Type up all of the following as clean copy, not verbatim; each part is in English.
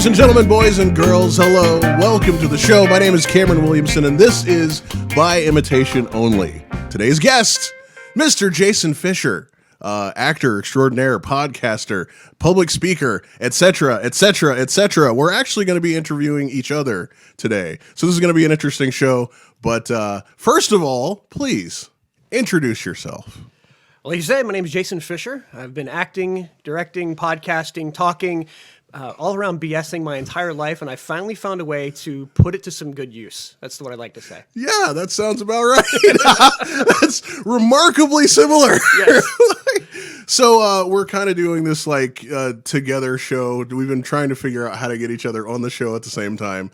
and gentlemen, boys and girls, hello. Welcome to the show. My name is Cameron Williamson, and this is By Imitation Only. Today's guest, Mr. Jason Fisher, actor extraordinaire, podcaster, public speaker, etc., etc., etc. We're actually going to be interviewing each other today, so this is going to be an interesting show. But first of all, please introduce yourself. Like you said, my name is Jason Fisher. I've been acting, directing, podcasting, talking, all around BSing my entire life, and I finally found a way to put it to some good use. That's what I like to say. Yeah, that sounds about right. That's remarkably similar. Yes. So we're kind of doing this together show. We've been trying to figure out how to get each other on the show at the same time.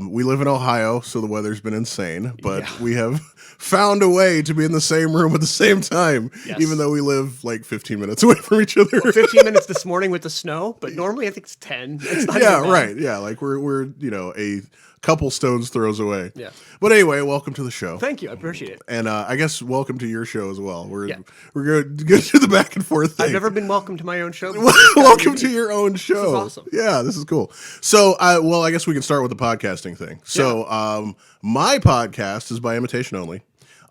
We live in Ohio, so the weather's been insane, but we have found a way to be in the same room at the same time, even though we live like 15 minutes away from each other. Well, 15 minutes this morning with the snow, but normally I think it's 10. It's not even bad. Right. Yeah, like we're a couple stones throws away. Yeah. But anyway, welcome to the show. Thank you. I appreciate it. And I guess welcome to your show as well. We're going to do the back and forth thing. I've never been welcome to my own show. Welcome to your own show. This is awesome. Yeah, this is cool. So, I guess we can start with the podcasting thing. So, my podcast is By Imitation Only.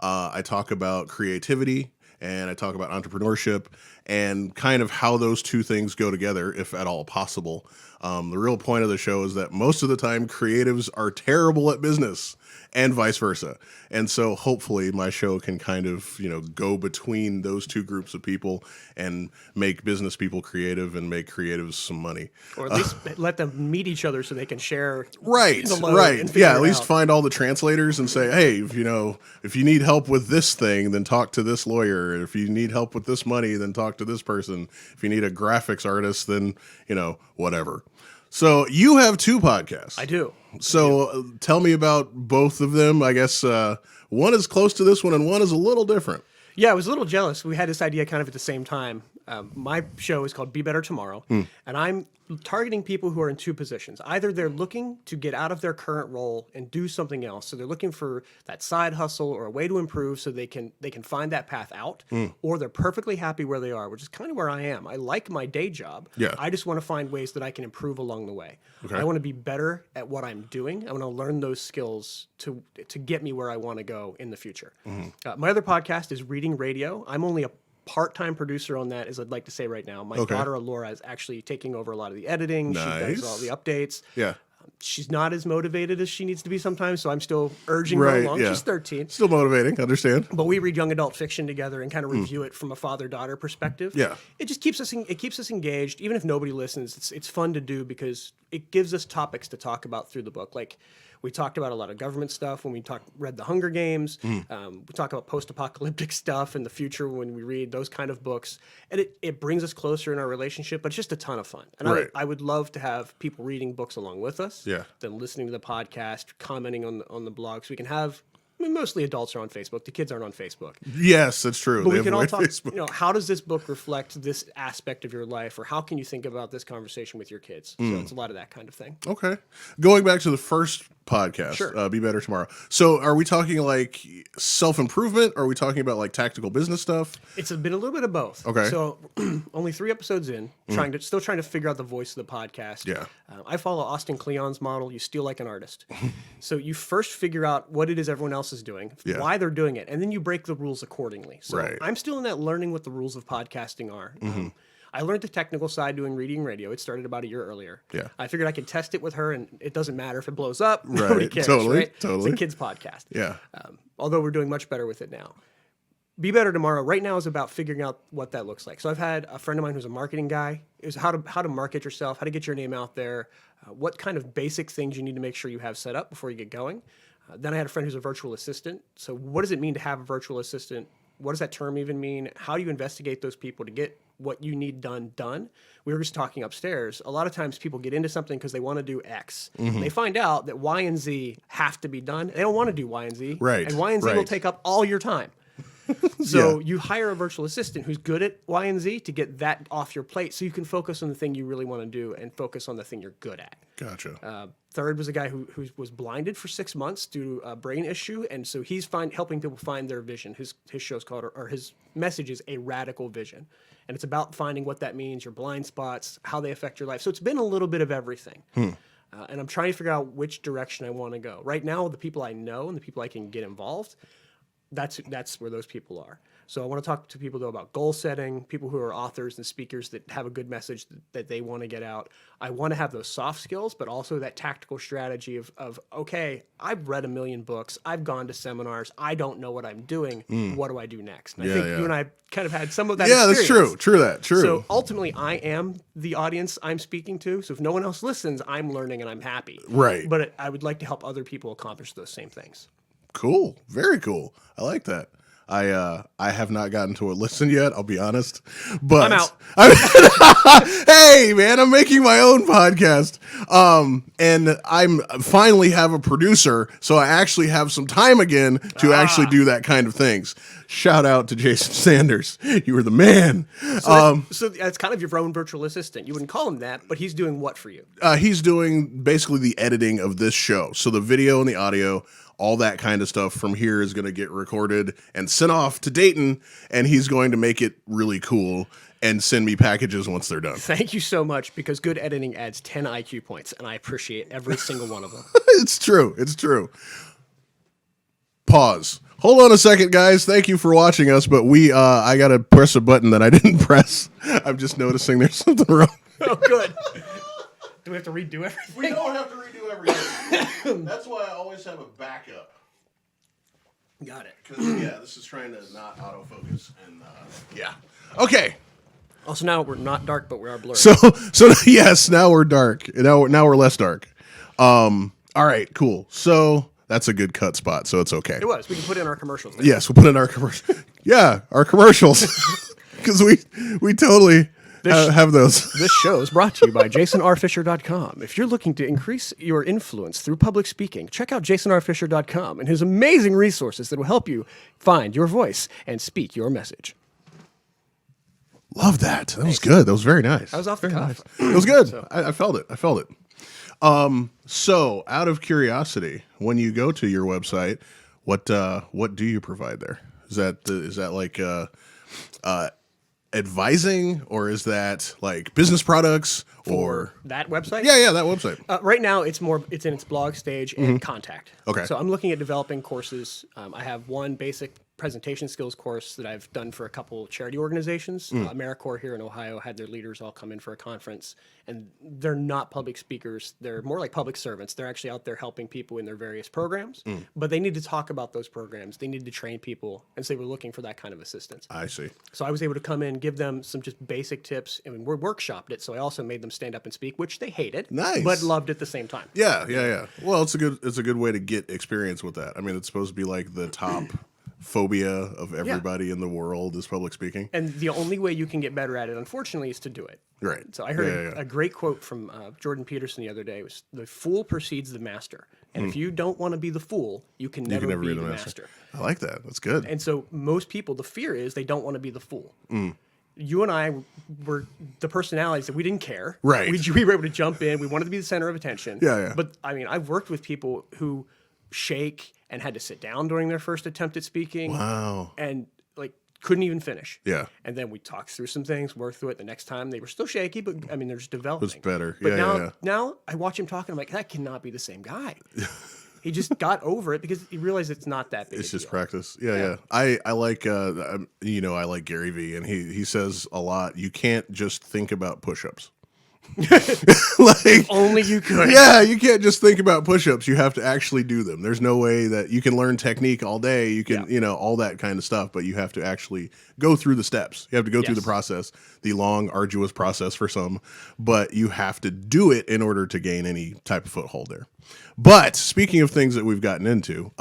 I talk about creativity and I talk about entrepreneurship and kind of how those two things go together, if at all possible. The real point of the show is that most of the time creatives are terrible at business and vice versa. And so hopefully my show can kind of, go between those two groups of people and make business people creative and make creatives some money. Or at least let them meet each other so they can share. Right. Yeah, at least find all the translators and say, hey, if you need help with this thing, then talk to this lawyer. If you need help with this money, then talk to this person. If you need a graphics artist, then, whatever. So you have two podcasts. I do. So tell me about both of them. I guess one is close to this one and one is a little different. Yeah, I was a little jealous. We had this idea kind of at the same time. My show is called Be Better Tomorrow, and I'm targeting people who are in two positions. Either they're looking to get out of their current role and do something else, so they're looking for that side hustle or a way to improve so they can find that path out, or they're perfectly happy where they are, which is kind of where I am. I like my day job. Yeah. I just want to find ways that I can improve along the way. Okay. I want to be better at what I'm doing. I want to learn those skills to get me where I want to go in the future. My other podcast is Reading Radio. I'm only a part-time producer on that, as I'd like to say right now. My daughter, Laura, is actually taking over a lot of the editing. Nice. She does all the updates. Yeah. She's not as motivated as she needs to be sometimes, so I'm still urging her along. Yeah. She's 13. Still motivating, understand. But we read young adult fiction together and kind of review it from a father-daughter perspective. Yeah. It just keeps us engaged. Even if nobody listens, it's fun to do because it gives us topics to talk about through the book. Like, we talked about a lot of government stuff when we read The Hunger Games. We talk about post-apocalyptic stuff in the future when we read those kind of books. And it brings us closer in our relationship, but it's just a ton of fun. And I would love to have people reading books along with us, then listening to the podcast, commenting on the blog. So we can have, mostly adults are on Facebook. The kids aren't on Facebook. Yes, that's true. But we can all talk, how does this book reflect this aspect of your life, or how can you think about this conversation with your kids? So it's a lot of that kind of thing. Okay. Going back to the first podcast, Be Better Tomorrow. So are we talking like self-improvement? Or are we talking about like tactical business stuff? It's been a little bit of both. Okay. So only 3 episodes in, still trying to figure out the voice of the podcast. Yeah. I follow Austin Kleon's model. You steal like an artist. So you first figure out what it is everyone else is doing, why they're doing it, and then you break the rules accordingly. So I'm still in that learning what the rules of podcasting are. I learned the technical side doing Reading Radio. It started about a year earlier. Yeah. I figured I could test it with her, and it doesn't matter if it blows up. Nobody cares, right? Totally. It's a kid's podcast. Yeah. Although we're doing much better with it now. Be Better Tomorrow right now is about figuring out what that looks like. So I've had a friend of mine who's a marketing guy, is how to market yourself, how to get your name out there, what kind of basic things you need to make sure you have set up before you get going. Then I had a friend who's a virtual assistant. So what does it mean to have a virtual assistant? What does that term even mean? How do you investigate those people to get what you need done? We were just talking upstairs. A lot of times people get into something because they want to do X. They find out that Y and Z have to be done. They don't want to do Y and Z. Right. And Y and Z will take up all your time. So you hire a virtual assistant who's good at Y and Z to get that off your plate so you can focus on the thing you really want to do and focus on the thing you're good at. Gotcha. Third was a guy who was blinded for 6 months due to a brain issue, and so he's helping people find their vision. His show's called, or his message is A Radical Vision, and it's about finding what that means, your blind spots, how they affect your life. So it's been a little bit of everything, and I'm trying to figure out which direction I want to go. Right now, the people I know and the people I can get involved, that's where those people are. So I want to talk to people, though, about goal setting, people who are authors and speakers that have a good message that they want to get out. I want to have those soft skills, but also that tactical strategy of okay, I've read 1 million books. I've gone to seminars. I don't know what I'm doing. What do I do next? And I think you and I kind of had some of that experience. That's true. True. So ultimately, I am the audience I'm speaking to. So if no one else listens, I'm learning and I'm happy. Right. But I would like to help other people accomplish those same things. Cool. Very cool. I like that. I have not gotten to a listen yet, I'll be honest. But I'm out. Hey man, I'm making my own podcast. And I'm finally have a producer, so I actually have some time again to actually do that kind of things. Shout out to Jason Sanders. You were the man. So that's kind of your own virtual assistant. You wouldn't call him that, but he's doing what for you? He's doing basically the editing of this show. So the video and the audio, all that kind of stuff from here is going to get recorded and sent off to Dayton, and he's going to make it really cool and send me packages once they're done. Thank you so much, because good editing adds 10 IQ points, and I appreciate every single one of them. It's true. Pause. Hold on a second, guys. Thank you for watching us, but I got to press a button that I didn't press. I'm just noticing there's something wrong. Oh, good. Do we have to redo everything? We don't have to redo everything. That's why I always have a backup. Got it. Because, this is trying to not autofocus. And, Okay. Also, now we're not dark, but we are blurry. So yes, now we're dark. Now we're less dark. All right, cool. So that's a good cut spot, so it's okay. It was. We can put in our commercials now. Yes, we'll put in our commercial. Our commercials. Because we totally have those. This show is brought to you by jasonrfisher.com. If you're looking to increase your influence through public speaking, check out jasonrfisher.com and his amazing resources that will help you find your voice and speak your message. Love that. That was good. That was very nice. That was off the cuff. It was good. So. I felt it. So out of curiosity, when you go to your website, what do you provide there? Is that like advising, or is that like business products or that website? Yeah, that website. Right now, it's in its blog stage and contact. Okay. So I'm looking at developing courses. I have one basic presentation skills course that I've done for a couple charity organizations. AmeriCorps here in Ohio had their leaders all come in for a conference, and they're not public speakers. They're more like public servants. They're actually out there helping people in their various programs, but they need to talk about those programs. They need to train people, and so they were looking for that kind of assistance. I see. So I was able to come in, give them some just basic tips, and we workshopped it. So I also made them stand up and speak, which they hated, nice, but loved at the same time. Yeah. Well, it's a good way to get experience with that. I mean, it's supposed to be like the top phobia of everybody in the world is public speaking. And the only way you can get better at it, unfortunately, is to do it. Right. So I heard a great quote from Jordan Peterson the other day. It was, "The fool precedes the master." And if you don't want to be the fool, you can never be the master. I like that. That's good. And so most people, the fear is they don't want to be the fool. You and I were the personalities that we didn't care. Right. We were able to jump in. We wanted to be the center of attention. Yeah. But I mean, I've worked with people who shake and had to sit down during their first attempt at speaking. Wow. And like couldn't even finish. Yeah. And then we talked through some things, worked through it. The next time they were still shaky, but I mean, they're just developing. It was better. But now I watch him talking. I'm like, that cannot be the same guy. He just got over it because he realized it's not that big. It's just practice. Yeah. I like, I like Gary Vee, and he says a lot, you can't just think about push-ups. Like only you could. Yeah, you can't just think about push-ups. You have to actually do them. There's no way that you can learn technique all day. You can, all that kind of stuff, but you have to actually go through the steps. You have to go through the process, the long, arduous process for some, but you have to do it in order to gain any type of foothold there. But speaking of things that we've gotten into,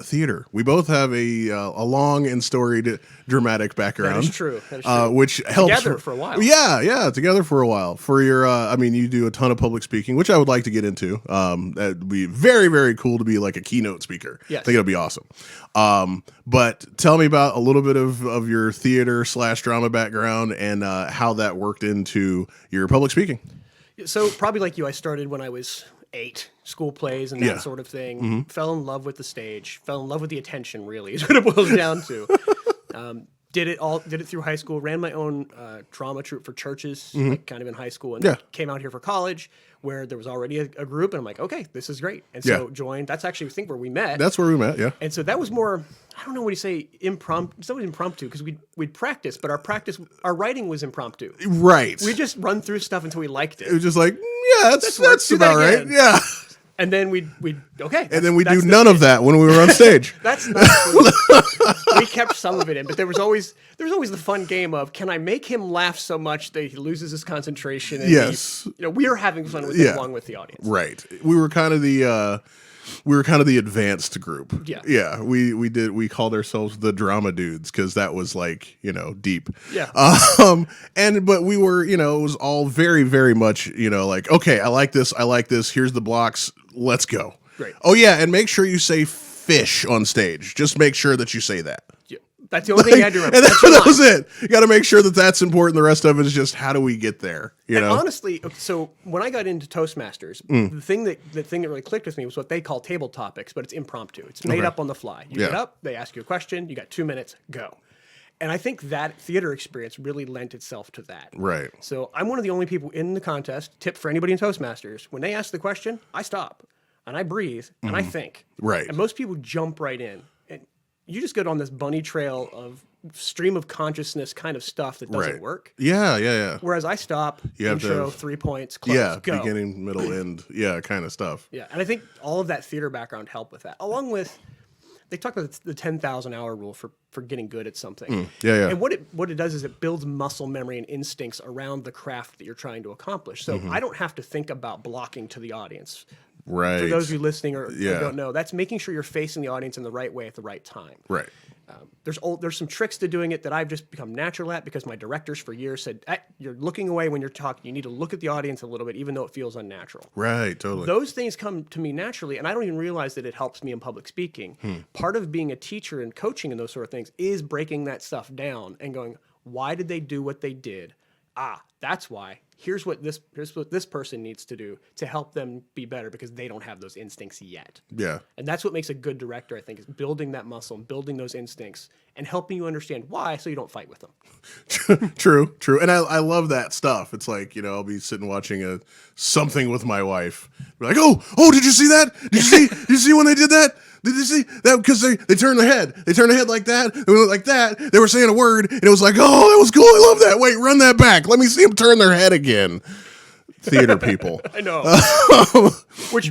theater. We both have a long and storied dramatic background. That is true. That is true. Which helps together for a while. Yeah, together for a while. For your, I mean, you do a ton of public speaking, which I would like to get into. That'd be very, very cool to be like a keynote speaker. Yes. I think it'll be awesome. But tell me about a little bit of your theater / drama background and how that worked into your public speaking. So probably like you, I started when I was 8, school plays and that sort of thing. Fell in love with the stage. Fell in love with the attention. Really, is what it boils down to. Did it through high school. Ran my own drama troupe for churches, like kind of in high school, and came out here for college, where there was already a group, and I'm like, okay, this is great, and so joined. That's actually I think where we met. That's where we met, yeah. And so that was more, I don't know what you say, impromptu. It's always impromptu because we'd practice, but our writing was impromptu. Right. We just run through stuff until we liked it. It was just like, yeah, that's about right. again. Yeah. And then we'd okay. And then we do none of that when we were on stage. That's not we kept some of it in, but there was always the fun game of, can I make him laugh so much that he loses his concentration? And Yes. we are having fun with it along with the audience. Right. We were kind of the advanced group. Yeah. Yeah. We called ourselves the drama dudes because that was like, deep. Yeah. But we were, it was all very, very much, like, okay, I like this. Here's the blocks. Let's go. Great. Oh yeah. And make sure you say fish on stage. Just make sure that you say that. Yeah. That's the only thing you had to remember. And that was it. You got to make sure that that's important. The rest of it is just how do we get there? And honestly, so when I got into Toastmasters, the thing that really clicked with me was what they call table topics, but it's impromptu. It's made up on the fly. You get up, they ask you a question, you got 2 minutes, go. And I think that theater experience really lent itself to that. Right. So I'm one of the only people in the contest. Tip for anybody in Toastmasters: when they ask the question, I stop and I breathe and I think. Right. And most people jump right in. And you just get on this bunny trail of stream of consciousness kind of stuff that doesn't work. Yeah. Whereas I stop, You have intro, to- 3 points, close, go. Beginning, middle, end, kind of stuff. Yeah, and I think all of that theater background helped with that, along with they talk about the 10,000 hour rule for getting good at something. Yeah. And what it does is it builds muscle memory and instincts around the craft that you're trying to accomplish. So I don't have to think about blocking to the audience. Right. For those of you listening or don't know, that's making sure you're facing the audience in the right way at the right time. Right. There's some tricks to doing it that I've just become natural at because my directors for years said, you're looking away when you're talking. You need to look at the audience a little bit, even though it feels unnatural. Right, totally. Those things come to me naturally, and I don't even realize that it helps me in public speaking. Part of being a teacher and coaching and those sort of things is breaking that stuff down and going, why did they do what they did? That's why. Here's what this person needs to do to help them be better because they don't have those instincts yet. Yeah. And that's what makes a good director, I think, is building that muscle and building those instincts and helping you understand why so you don't fight with them. True. And I love that stuff. It's like, I'll be sitting watching something with my wife. Be like, oh, did you see that? Did you see when they did that? Did you see that? Because they turned their head. They turned their head like that. They went like that. They were saying a word, and it was like, oh, that was cool. I love that. Wait, run that back. Let me see them turn their head again. Theater people. I know. Which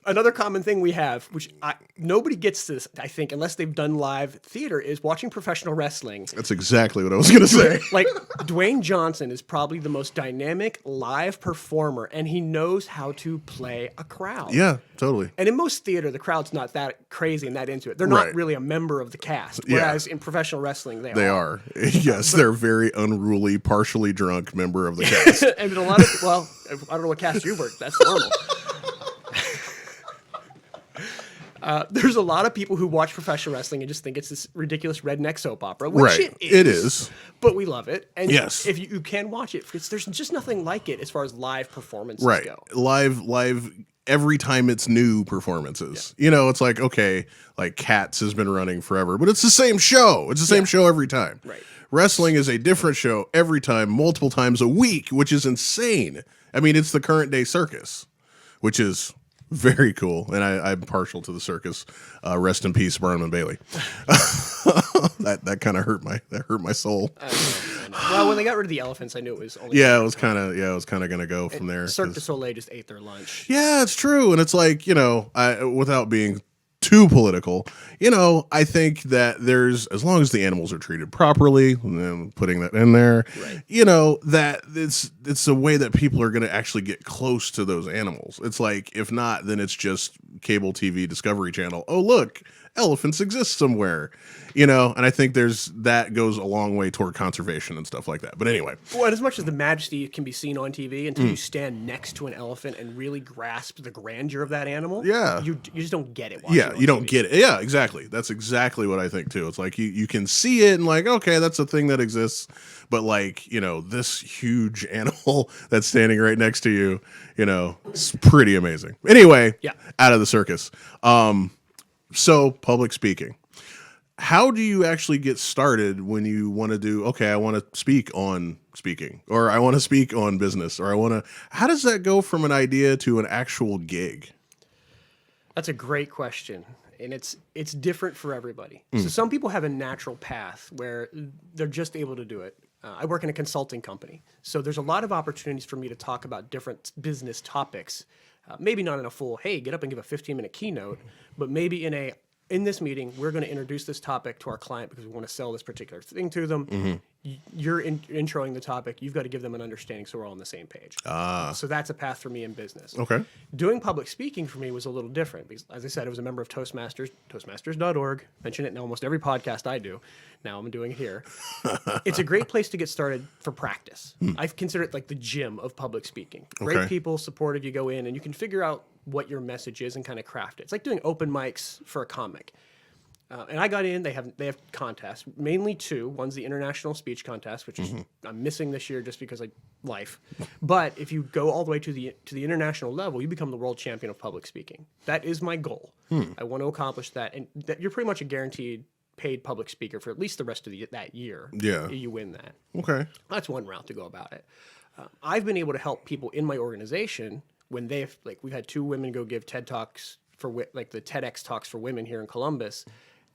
another common thing we have, which nobody gets this, I think, unless they've done live theater, is watching professional wrestling. That's exactly what I was going to say. Like, Dwayne Johnson is probably the most dynamic live performer, and he knows how to play a crowd. Yeah, totally. And in most theater, the crowd's not that crazy and that into it. They're not really a member of the cast. Whereas in professional wrestling, they are. Yes, they're a very unruly, partially drunk member of the cast. And in a lot of, I don't know what cast you've worked. That's normal. There's a lot of people who watch professional wrestling and just think it's this ridiculous redneck soap opera, which it is. But we love it. And if you can watch it, there's just nothing like it as far as live performances go. Live every time it's new performances. It's like, okay, like Cats has been running forever, but it's the same show. It's the same show every time. Right. Wrestling is a different show every time, multiple times a week, which is insane. I mean, it's the current day circus, which is very cool, and I'm partial to the circus. Rest in peace, Barnum and Bailey. that kind of hurt my soul. I know. Well, when they got rid of the elephants, I knew it was only. It was kind of gonna go from there. Cirque du Soleil just ate their lunch. Yeah, it's true, and it's like without being too political, I think that as long as the animals are treated properly, and then putting that in there, Right. that it's a way that people are going to actually get close to those animals. It's like, if not, then it's just cable TV Discovery Channel. Oh, look, elephants exist somewhere, and I think that goes a long way toward conservation and stuff like that. But anyway. Well, and as much as the majesty can be seen on TV, until you stand next to an elephant and really grasp the grandeur of that animal, you just don't get it. You don't get it. Yeah, exactly. That's exactly what I think too. It's like you can see it and like, okay, that's a thing that exists, but like, this huge animal that's standing right next to you, it's pretty amazing. Anyway, out of the circus. So public speaking. How do you actually get started when you want to do, okay, I want to speak on speaking, or I want to speak on business, or how does that go from an idea to an actual gig? That's a great question. And it's different for everybody. So some people have a natural path where they're just able to do it. I work in a consulting company. So there's a lot of opportunities for me to talk about different business topics. Maybe not in a full, hey, get up and give a 15-minute keynote, but maybe in this meeting, we're going to introduce this topic to our client because we want to sell this particular thing to them. You're introing the topic. You've got to give them an understanding so we're all on the same page. So that's a path for me in business. Okay. Doing public speaking for me was a little different because, as I said, I was a member of Toastmasters, toastmasters.org. Mention it in almost every podcast I do. Now I'm doing it here. It's a great place to get started for practice. I consider it like the gym of public speaking. Great people, supportive. You go in and you can figure out what your message is and kind of craft it. It's like doing open mics for a comic. And I got in. They have contests, mainly two. One's the international speech contest, which is I'm missing this year just because life. But if you go all the way to the international level, you become the world champion of public speaking. That is my goal. I want to accomplish that, and you're pretty much a guaranteed paid public speaker for at least the rest of that year. Yeah, you win that. Okay, that's one route to go about it. I've been able to help people in my organization when we've had two women go give TED Talks for the TEDx Talks for women here in Columbus.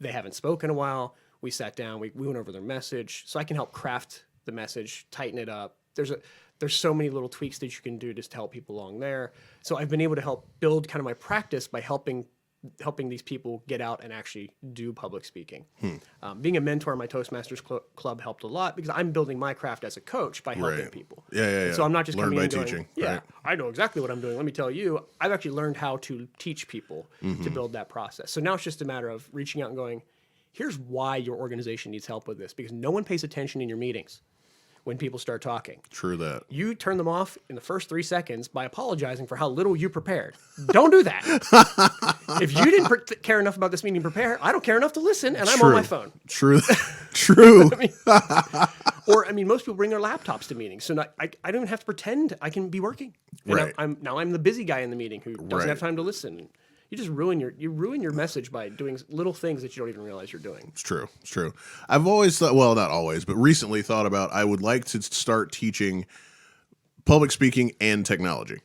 They haven't spoken in a while. We sat down. We went over their message, so I can help craft the message, tighten it up. There's so many little tweaks that you can do just to help people along there. So I've been able to help build kind of my practice by helping these people get out and actually do public speaking. Being a mentor in my Toastmasters club helped a lot because I'm building my craft as a coach by helping people. Yeah. So I'm not just learn coming by in going, teaching. yeah, Right. I know exactly what I'm doing. Let me tell you, I've actually learned how to teach people to build that process. So now it's just a matter of reaching out and going, here's why your organization needs help with this, because no one pays attention in your meetings when people start talking. True that. You turn them off in the first 3 seconds by apologizing for how little you prepared. Don't do that. If you didn't care enough about this meeting to prepare, I don't care enough to listen, and I'm on my phone. True. Most people bring their laptops to meetings, so I don't even have to pretend I can be working. And Right. I'm the busy guy in the meeting who doesn't have time to listen. You just ruin your message by doing little things that you don't even realize you're doing. It's true. I've always thought, well, not always, but recently thought about, I would like to start teaching public speaking and technology.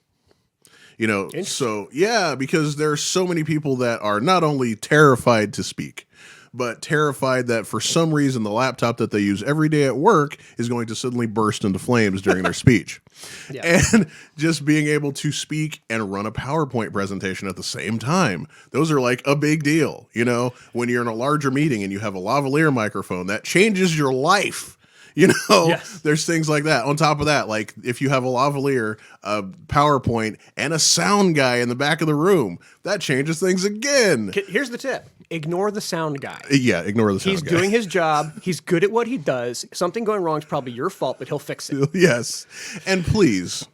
So yeah, because there are so many people that are not only terrified to speak, but terrified that for some reason the laptop that they use every day at work is going to suddenly burst into flames during their speech. Yeah. And just being able to speak and run a PowerPoint presentation at the same time, those are like a big deal. When you're in a larger meeting and you have a lavalier microphone, that changes your life. Yes. There's things like that. On top of that, like if you have a lavalier, a PowerPoint, and a sound guy in the back of the room, that changes things again. Here's the tip. Ignore the sound guy. Yeah, ignore the sound He's guy. doing his job. He's good at what he does. Something going wrong is probably your fault, but he'll fix it. Yes. And please,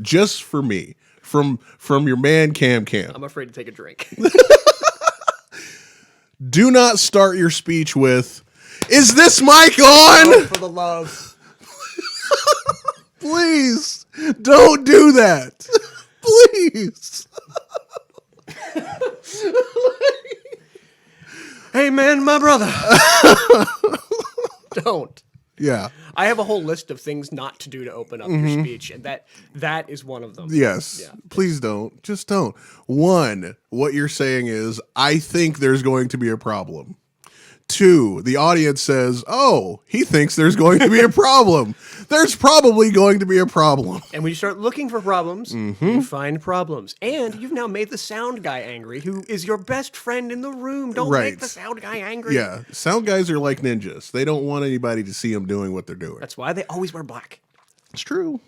just for me, from your man Cam, I'm afraid to take a drink. do not start your speech with, "Is this mic on?" Oh, for the love. Please, don't do that. Please. Hey, man, my brother. Don't. Yeah. I have a whole list of things not to do to open up your speech, and that is one of them. Yes. Yeah. Please don't. Just don't. One, what you're saying is, I think there's going to be a problem. 2, the audience says, oh, he thinks there's going to be a problem. There's probably going to be a problem. And when you start looking for problems, you find problems. And you've now made the sound guy angry, who is your best friend in the room. Don't make the sound guy angry. Yeah, sound guys are like ninjas. They don't want anybody to see them doing what they're doing. That's why they always wear black. It's true.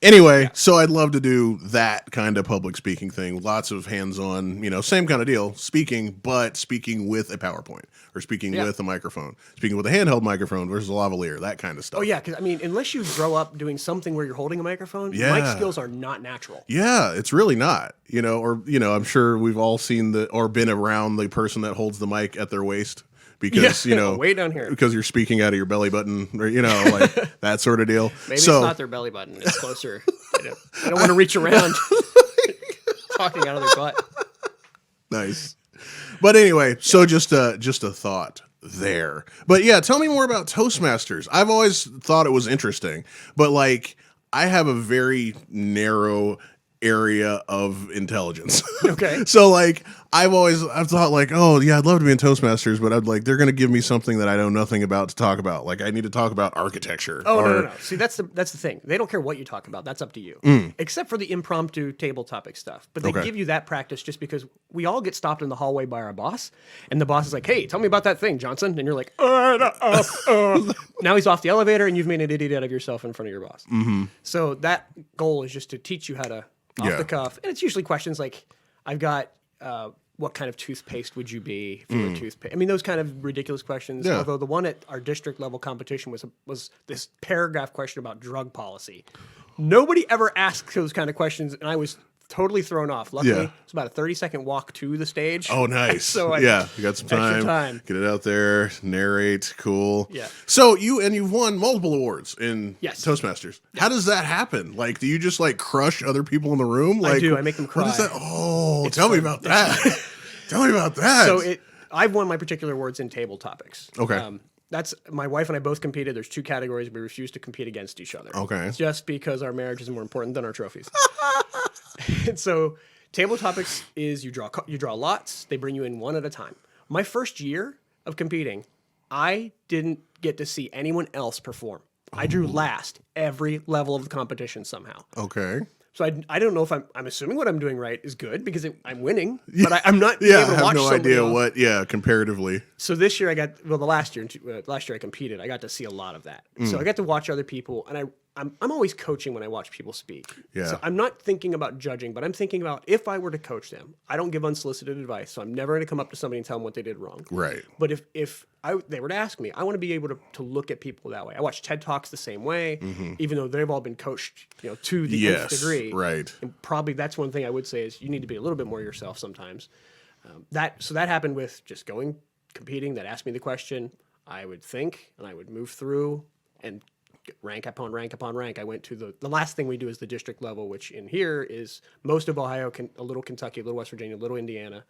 Anyway, so I'd love to do that kind of public speaking thing. Lots of hands-on, same kind of deal, speaking, but speaking with a PowerPoint or speaking with a microphone, speaking with a handheld microphone versus a lavalier, that kind of stuff. Oh, yeah, because, unless you grow up doing something where you're holding a microphone, mic skills are not natural. Yeah, it's really not, I'm sure we've all seen or been around the person that holds the mic at their waist. Because, way down here. Because you're speaking out of your belly button or, like that sort of deal. Maybe it's not their belly button. It's closer. I don't want to reach around talking out of their butt. Nice. But anyway, so just a thought there. But yeah, tell me more about Toastmasters. I've always thought it was interesting, but like I have a very narrow area of intelligence. Okay. So like I've thought like, oh yeah, I'd love to be in Toastmasters, but they're going to give me something that I know nothing about to talk about. Like I need to talk about architecture. Oh, no. See, that's the thing. They don't care what you talk about. That's up to you. Except for the impromptu table topic stuff. But they give you that practice just because we all get stopped in the hallway by our boss, and the boss is like, hey, tell me about that thing, Johnson. And you're like, now he's off the elevator and you've made an idiot out of yourself in front of your boss. So that goal is just to teach you how to off the cuff. And it's usually questions like, I've got, what kind of toothpaste would you be if you were toothpaste? Those kind of ridiculous questions. Yeah. Although the one at our district level competition was this paragraph question about drug policy. Nobody ever asks those kind of questions, and I was totally thrown off. Luckily, it's about a 30-second walk to the stage. Oh, nice. So you got some time. Get it out there, narrate, cool. Yeah. So you've won multiple awards in Toastmasters. Yeah. How does that happen? Like, do you just like crush other people in the room? Like, I do. I make them cry. What is that? Oh, tell me about that. Tell me about that. So I've won my particular awards in table topics. Okay. That's my wife and I both competed. There's 2 categories. We refuse to compete against each other. Okay. Just because our marriage is more important than our trophies. And so table topics is you draw lots. They bring you in one at a time. My first year of competing, I didn't get to see anyone else perform. I drew last every level of the competition somehow. Okay. So I don't know if I'm assuming what I'm doing right is good because I'm winning, but I'm not able to watch. I have no idea what. Yeah, comparatively. So this year the last year I competed. I got to see a lot of that. So I got to watch other people, and I'm always coaching when I watch people speak. Yeah. So I'm not thinking about judging, but I'm thinking about if I were to coach them. I don't give unsolicited advice, so I'm never going to come up to somebody and tell them what they did wrong. Right. But if they were to ask me, I want to be able to look at people that way. I watch TED Talks the same way, even though they've all been coached, to the nth degree. Right. And probably that's one thing I would say is you need to be a little bit more yourself sometimes. That happened with just competing. That asked me the question. I would think and I would move through and rank upon rank upon rank. I went to the last thing we do is the district level, which in here is most of Ohio, a little Kentucky, a little West Virginia, a little Indiana.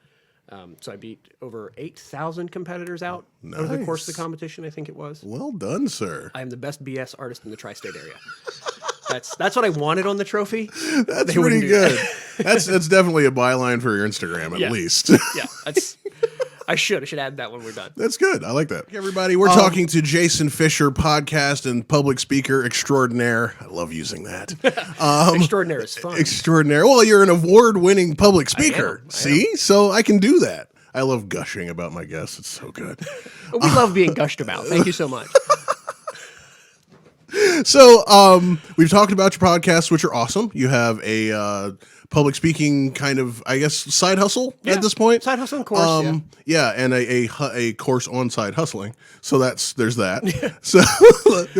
So I beat over 8,000 competitors out over the course of the competition, I think it was. Well done, sir. I am the best BS artist in the tri-state area. That's what I wanted on the trophy. That's pretty good. That's definitely a byline for your Instagram, at least. Yeah, I should add that when we're done. That's good. I like that. Hey, everybody, we're talking to Jason Fisher, podcast and public speaker extraordinaire. I love using that. Extraordinaire is fun. Extraordinaire. Well, you're an award-winning public speaker. See? So I can do that. I love gushing about my guests. It's so good. We love being gushed about. Thank you so much. So we've talked about your podcasts, which are awesome. You have a public speaking kind of, I guess, side hustle at this point. Side hustling course, yeah, and a course on side hustling. So there's that. So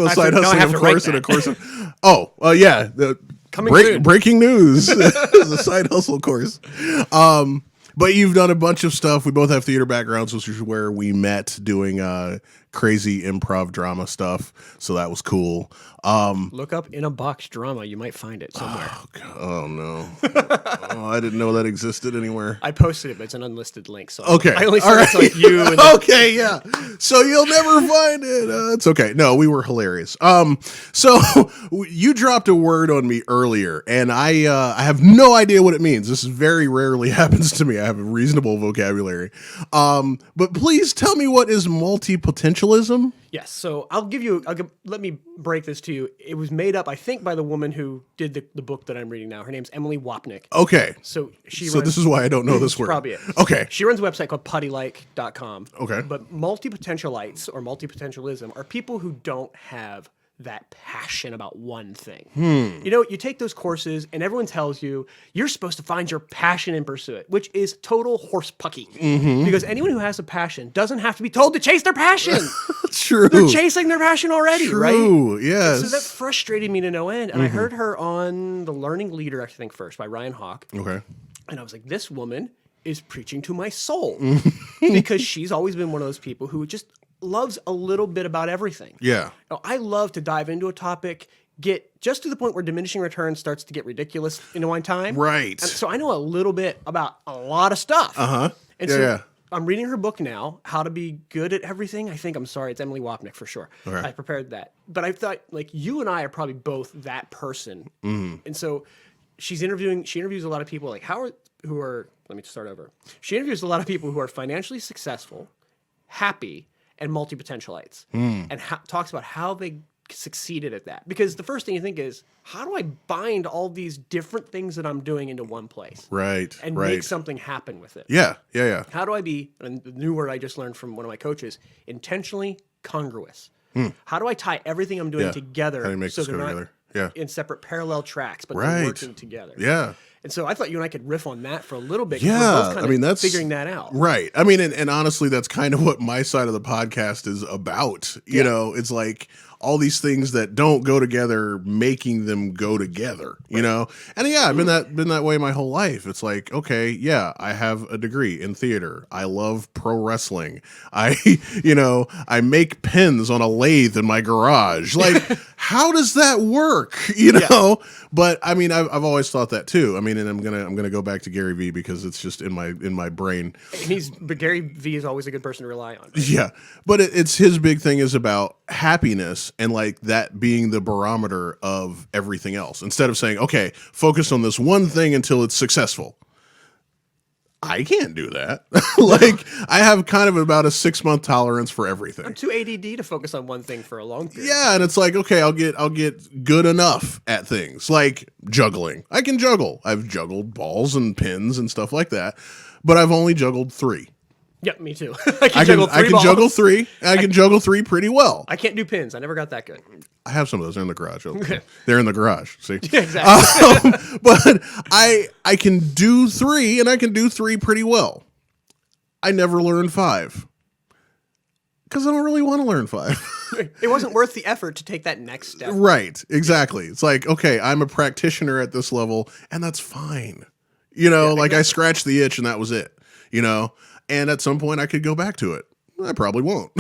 side hustling, of course, and a course of yeah, breaking news, the side hustle course. But you've done a bunch of stuff. We both have theater backgrounds, which is where we met doing crazy improv drama stuff. So that was cool. Look up In a Box Drama. You might find it somewhere. Oh no. I didn't know that existed anywhere. I posted it, but it's an unlisted link. So Okay. I only All said it's right. like you. And Okay, yeah. So you'll never find it. It's okay. No, we were hilarious. So you dropped a word on me earlier, and I have no idea what it means. This very rarely happens to me. I have a reasonable vocabulary. But please tell me, what is multi-potentialism? Yes. So let me break this to you. It was made up, I think, by the woman who did the book that I'm reading now. Her name's Emily Wapnick. Okay. So this is why I don't know this word. Probably it. Okay. She runs a website called puttylike.com. Okay. But multi-potentialites or multi-potentialism are people who don't have that passion about one thing. You know, you take those courses and everyone tells you you're supposed to find your passion and pursue it, which is total horse pucky. Because anyone who has a passion doesn't have to be told to chase their passion. True. They're chasing their passion already, right? True, yes. So that frustrated me to no end. And I heard her on The Learning Leader, I think first, by Ryan Hawk. Okay. And I was like, this woman is preaching to my soul. Because she's always been one of those people who just loves a little bit about everything. Yeah. Now, I love to dive into a topic, get just to the point where diminishing returns starts to get ridiculous in one time. Right. And so I know a little bit about a lot of stuff. Uh-huh. And Yeah, so yeah. I'm reading her book now, How to Be Good at Everything. It's Emily Wapnick for sure. Okay. I prepared that. But I thought, like, you and I are probably both that person. And so she interviews a lot of people, like, let me start over. She interviews a lot of people who are financially successful, happy, and multi-potentialites, and talks about how they succeeded at that. Because the first thing you think is, how do I bind all these different things that I'm doing into one place? Right. And right. make something happen with it? Yeah. Yeah. Yeah. How do I be, and the new word I just learned from one of my coaches, intentionally congruous? How do I tie everything I'm doing Yeah. together How do you make so this they're go not together? Yeah. in separate parallel tracks, but Right. they're working together? Yeah. And so I thought you and I could riff on that for a little bit. 'Cause Yeah, we're both kind I mean, of that's figuring that out. Right. I mean, and honestly, that's kind of what my side of the podcast is about. You know, it's like all these things that don't go together, making them go together, you know? And yeah, I've been that way my whole life. It's like, okay, yeah, I have a degree in theater. I love pro wrestling. I make pins on a lathe in my garage. Like, how does that work? You know? But I mean, I've always thought that too. I mean, and I'm gonna go back to Gary Vee because it's just in my brain. But Gary Vee is always a good person to rely on. Right? Yeah, but it's his big thing is about happiness and like that being the barometer of everything else. Instead of saying, okay, focus on this one thing until it's successful. I can't do that. Like, I have kind of about a 6-month tolerance for everything. I'm too ADD to focus on one thing for a long period. Yeah, and it's like, okay, I'll get good enough at things like juggling. I can juggle. I've juggled balls and pins and stuff like that, but I've only juggled 3. Yeah, me too. I can juggle 3 balls. Juggle 3. I can juggle 3 pretty well. I can't do pins. I never got that good. I have some of those. They're in the garage. They're in the garage. See? Yeah, exactly. But I can do 3, and I can do 3 pretty well. I never learned 5 because I don't really want to learn 5. It wasn't worth the effort to take that next step. Right. Exactly. It's like, okay, I'm a practitioner at this level, and that's fine. You know, like I scratched the itch, and that was it. You know, and at some point I could go back to it. I probably won't.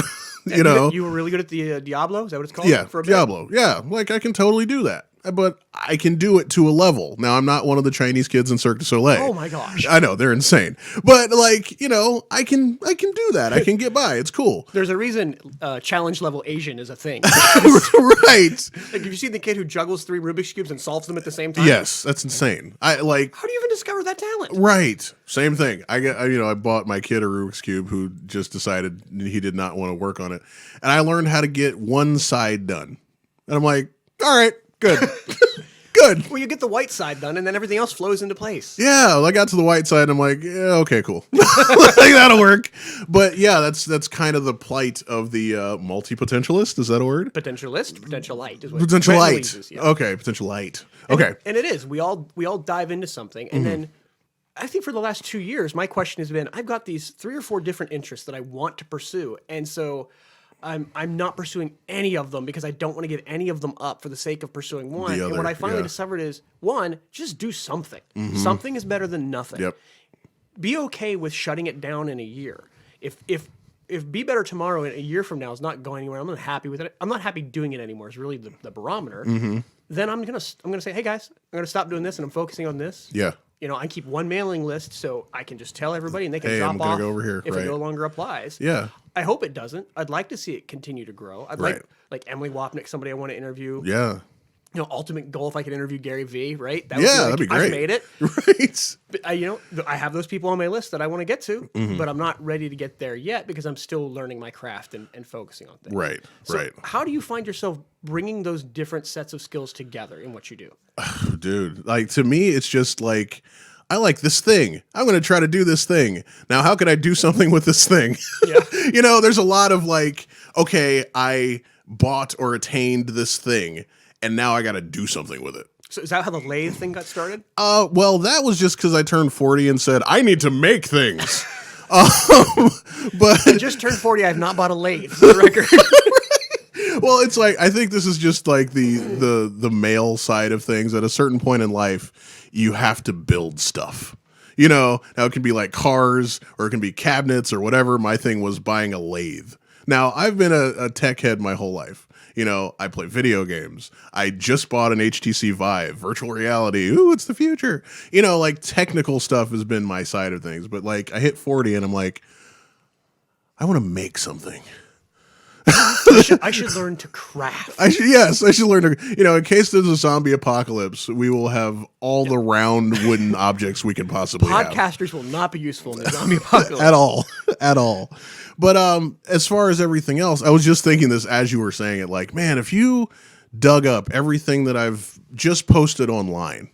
You know, you were really good at the Diablo. Is that what it's called? Yeah, for a bit? Diablo. Yeah, like I can totally do that. But I can do it to a level. Now, I'm not one of the Chinese kids in Cirque du Soleil. Oh my gosh. I know, they're insane. But like, you know, I can do that. I can get by. It's cool. There's a reason challenge level Asian is a thing. Right. Like, have you seen the kid who juggles 3 Rubik's Cubes and solves them at the same time? Yes, that's insane. How do you even discover that talent? Right. Same thing. I bought my kid a Rubik's Cube who just decided he did not want to work on it. And I learned how to get one side done. And I'm like, all right, good. Good. Well, you get the white side done, and then everything else flows into place. Yeah, I got to the white side, and I'm like, yeah, okay, cool. Like, that'll work. But yeah, that's kind of the plight of the multi-potentialist. Is that a word? Potentialist, potentialite is what Potentialite. uses, yeah. Okay, potentialite. Okay. And it is. We all dive into something, and then I think for the last 2 years, my question has been: I've got these 3 or 4 different interests that I want to pursue, and so I'm not pursuing any of them because I don't want to give any of them up for the sake of pursuing one. And what I finally discovered is, one, just do something. Something is better than nothing. Yep. Be okay with shutting it down in a year. If if Be Better Tomorrow in a year from now is not going anywhere, I'm not happy with it. I'm not happy doing it anymore. It's really the barometer. Then I'm gonna say, hey guys, I'm gonna stop doing this and I'm focusing on this. Yeah. I keep one mailing list so I can just tell everybody and they can Hey, drop I'm gonna off go over here. if Right. it no longer applies. Yeah. I hope it doesn't. I'd like to see it continue to grow. I'd Right. like Emily Wapnick, somebody I want to interview. Yeah. Ultimate goal if I could interview Gary Vee, right? That That'd be great. I've made it. Right. But I have those people on my list that I want to get to, Mm-hmm. but I'm not ready to get there yet because I'm still learning my craft and focusing on things. Right. So Right. how do you find yourself bringing those different sets of skills together in what you do? Dude, like to me, it's just like, I like this thing. I'm going to try to do this thing. Now, how can I do something with this thing? Yeah. There's a lot of like, okay, I bought or attained this thing and now I got to do something with it. So is that how the lathe thing got started? Well, that was just because I turned 40 and said, I need to make things. But I just turned 40. I have not bought a lathe, for the record. well, it's like, I think this is just like the male side of things. At a certain point in life, you have to build stuff. Now it can be like cars or it can be cabinets or whatever. My thing was buying a lathe. Now, I've been a tech head my whole life. I play video games. I just bought an HTC Vive, virtual reality. Ooh, it's the future. Like technical stuff has been my side of things. But like I hit 40 and I'm like, I want to make something. I should learn to craft. I should learn to, in case there's a zombie apocalypse, we will have all the round wooden objects we can possibly have. Podcasters will not be useful in the zombie apocalypse. At all. But as far as everything else, I was just thinking this as you were saying it, like, man, if you dug up everything that I've just posted online,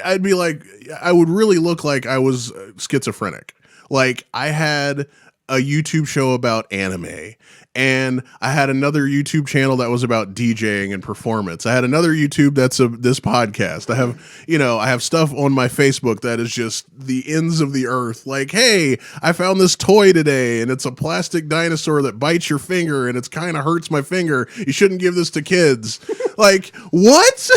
I'd be like, I would really look like I was schizophrenic. Like I had a YouTube show about anime, and I had another YouTube channel that was about DJing and performance. I had another YouTube that's this podcast. I have stuff on my Facebook that is just the ends of the earth. Like, hey, I found this toy today, and it's a plastic dinosaur that bites your finger, and it's kind of hurts my finger. You shouldn't give this to kids. Like, what?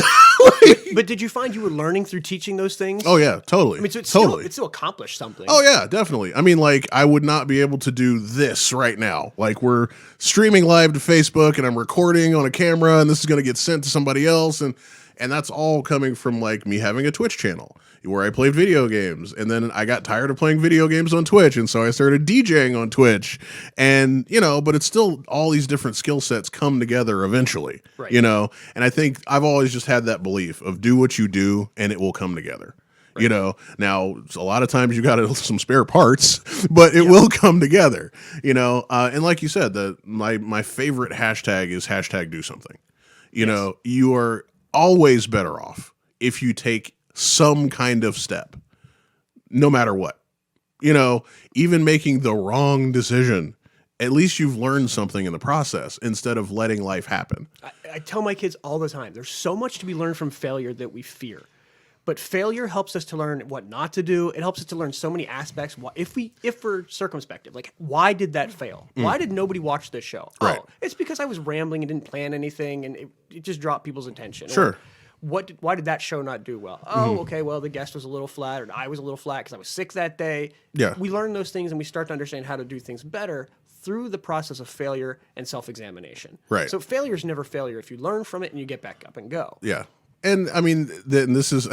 But did you find you were learning through teaching those things? Oh yeah, totally. I mean, so it's totally. still accomplished something. Oh yeah, definitely. I mean, like I would not be able to do this right now. Like we're streaming live to Facebook and I'm recording on a camera and this is going to get sent to somebody else. And that's all coming from like me having a Twitch channel where I played video games. And then I got tired of playing video games on Twitch. And so I started DJing on Twitch and, but it's still all these different skill sets come together eventually, right. And I think I've always just had that belief of do what you do and it will come together. Right. Now a lot of times you got some spare parts, but it will come together, and like you said, my favorite hashtag is hashtag do something. You are always better off if you take some kind of step, no matter what, even making the wrong decision. At least you've learned something in the process instead of letting life happen. I tell my kids all the time, there's so much to be learned from failure that we fear. But failure helps us to learn what not to do. It helps us to learn so many aspects. If we're circumspective, like why did that fail? Why did nobody watch this show? Right. Oh, it's because I was rambling and didn't plan anything, and it just dropped people's attention. Sure. Or, why did that show not do well? Oh, okay. Well, the guest was a little flat, or I was a little flat because I was sick that day. Yeah. We learn those things, and we start to understand how to do things better through the process of failure and self-examination. Right. So failure is never failure if you learn from it and you get back up and go. Yeah. And I mean, this is,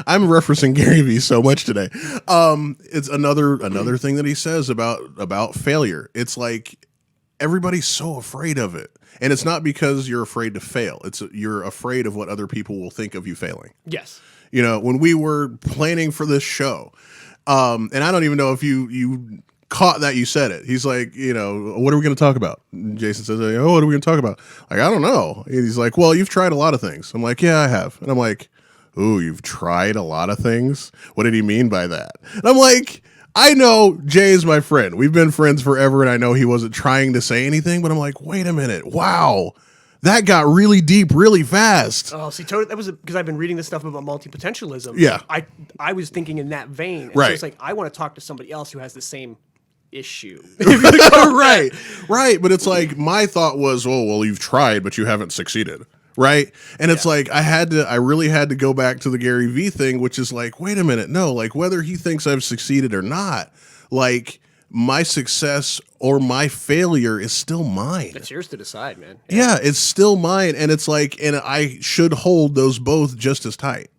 I'm referencing Gary Vee so much today. It's another thing that he says about failure. It's like everybody's so afraid of it. And it's not because you're afraid to fail. You're afraid of what other people will think of you failing. Yes. When we were planning for this show, and I don't even know if you caught that you said it. He's like, what are we going to talk about? And Jason says, oh, what are we going to talk about? Like, I don't know. And he's like, well, you've tried a lot of things. I'm like, yeah, I have. And I'm like, ooh, you've tried a lot of things? What did he mean by that? And I'm like, I know Jay is my friend. We've been friends forever, and I know he wasn't trying to say anything, but I'm like, wait a minute. Wow. That got really deep really fast. Oh, see, that was because I've been reading this stuff about multi-potentialism. Yeah. I was thinking in that vein. And right. So it's like, I want to talk to somebody else who has the same issue. Right. But it's like, my thought was, oh, well, you've tried, but you haven't succeeded. Right. And it's like, I really had to go back to the Gary Vee thing, which is like, wait a minute. No, like whether he thinks I've succeeded or not, like my success or my failure is still mine. It's yours to decide, man. Yeah, it's still mine. And it's like, and I should hold those both just as tight.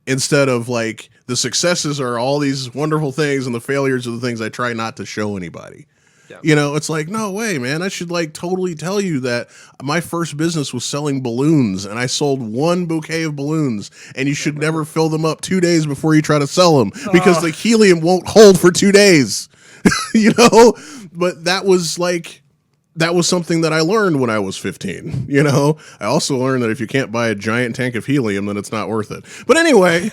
Instead of like, the successes are all these wonderful things and the failures are the things I try not to show anybody. Yeah. You know, it's like, no way, man. I should like totally tell you that my first business was selling balloons and I sold one bouquet of balloons, and you should never fill them up 2 days before you try to sell them because the helium won't hold for 2 days. You know, but that was something that I learned when I was 15. You know, I also learned that if you can't buy a giant tank of helium, then it's not worth it. But anyway,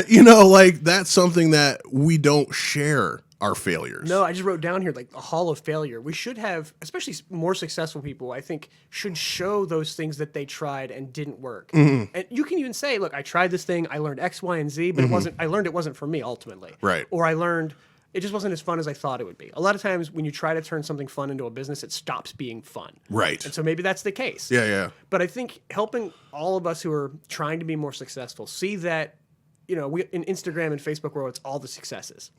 you know, like that's something that we don't share our failures. No, I just wrote down here like a hall of failure. We should have, especially more successful people, I think, should show those things that they tried and didn't work. And you can even say, look, I tried this thing, I learned X, Y, and Z, but I learned it wasn't for me ultimately. Right. Or I learned it just wasn't as fun as I thought it would be. A lot of times when you try to turn something fun into a business, it stops being fun. Right. And so maybe that's the case. Yeah. But I think helping all of us who are trying to be more successful see that, you know, we in Instagram and Facebook world, it's all the successes.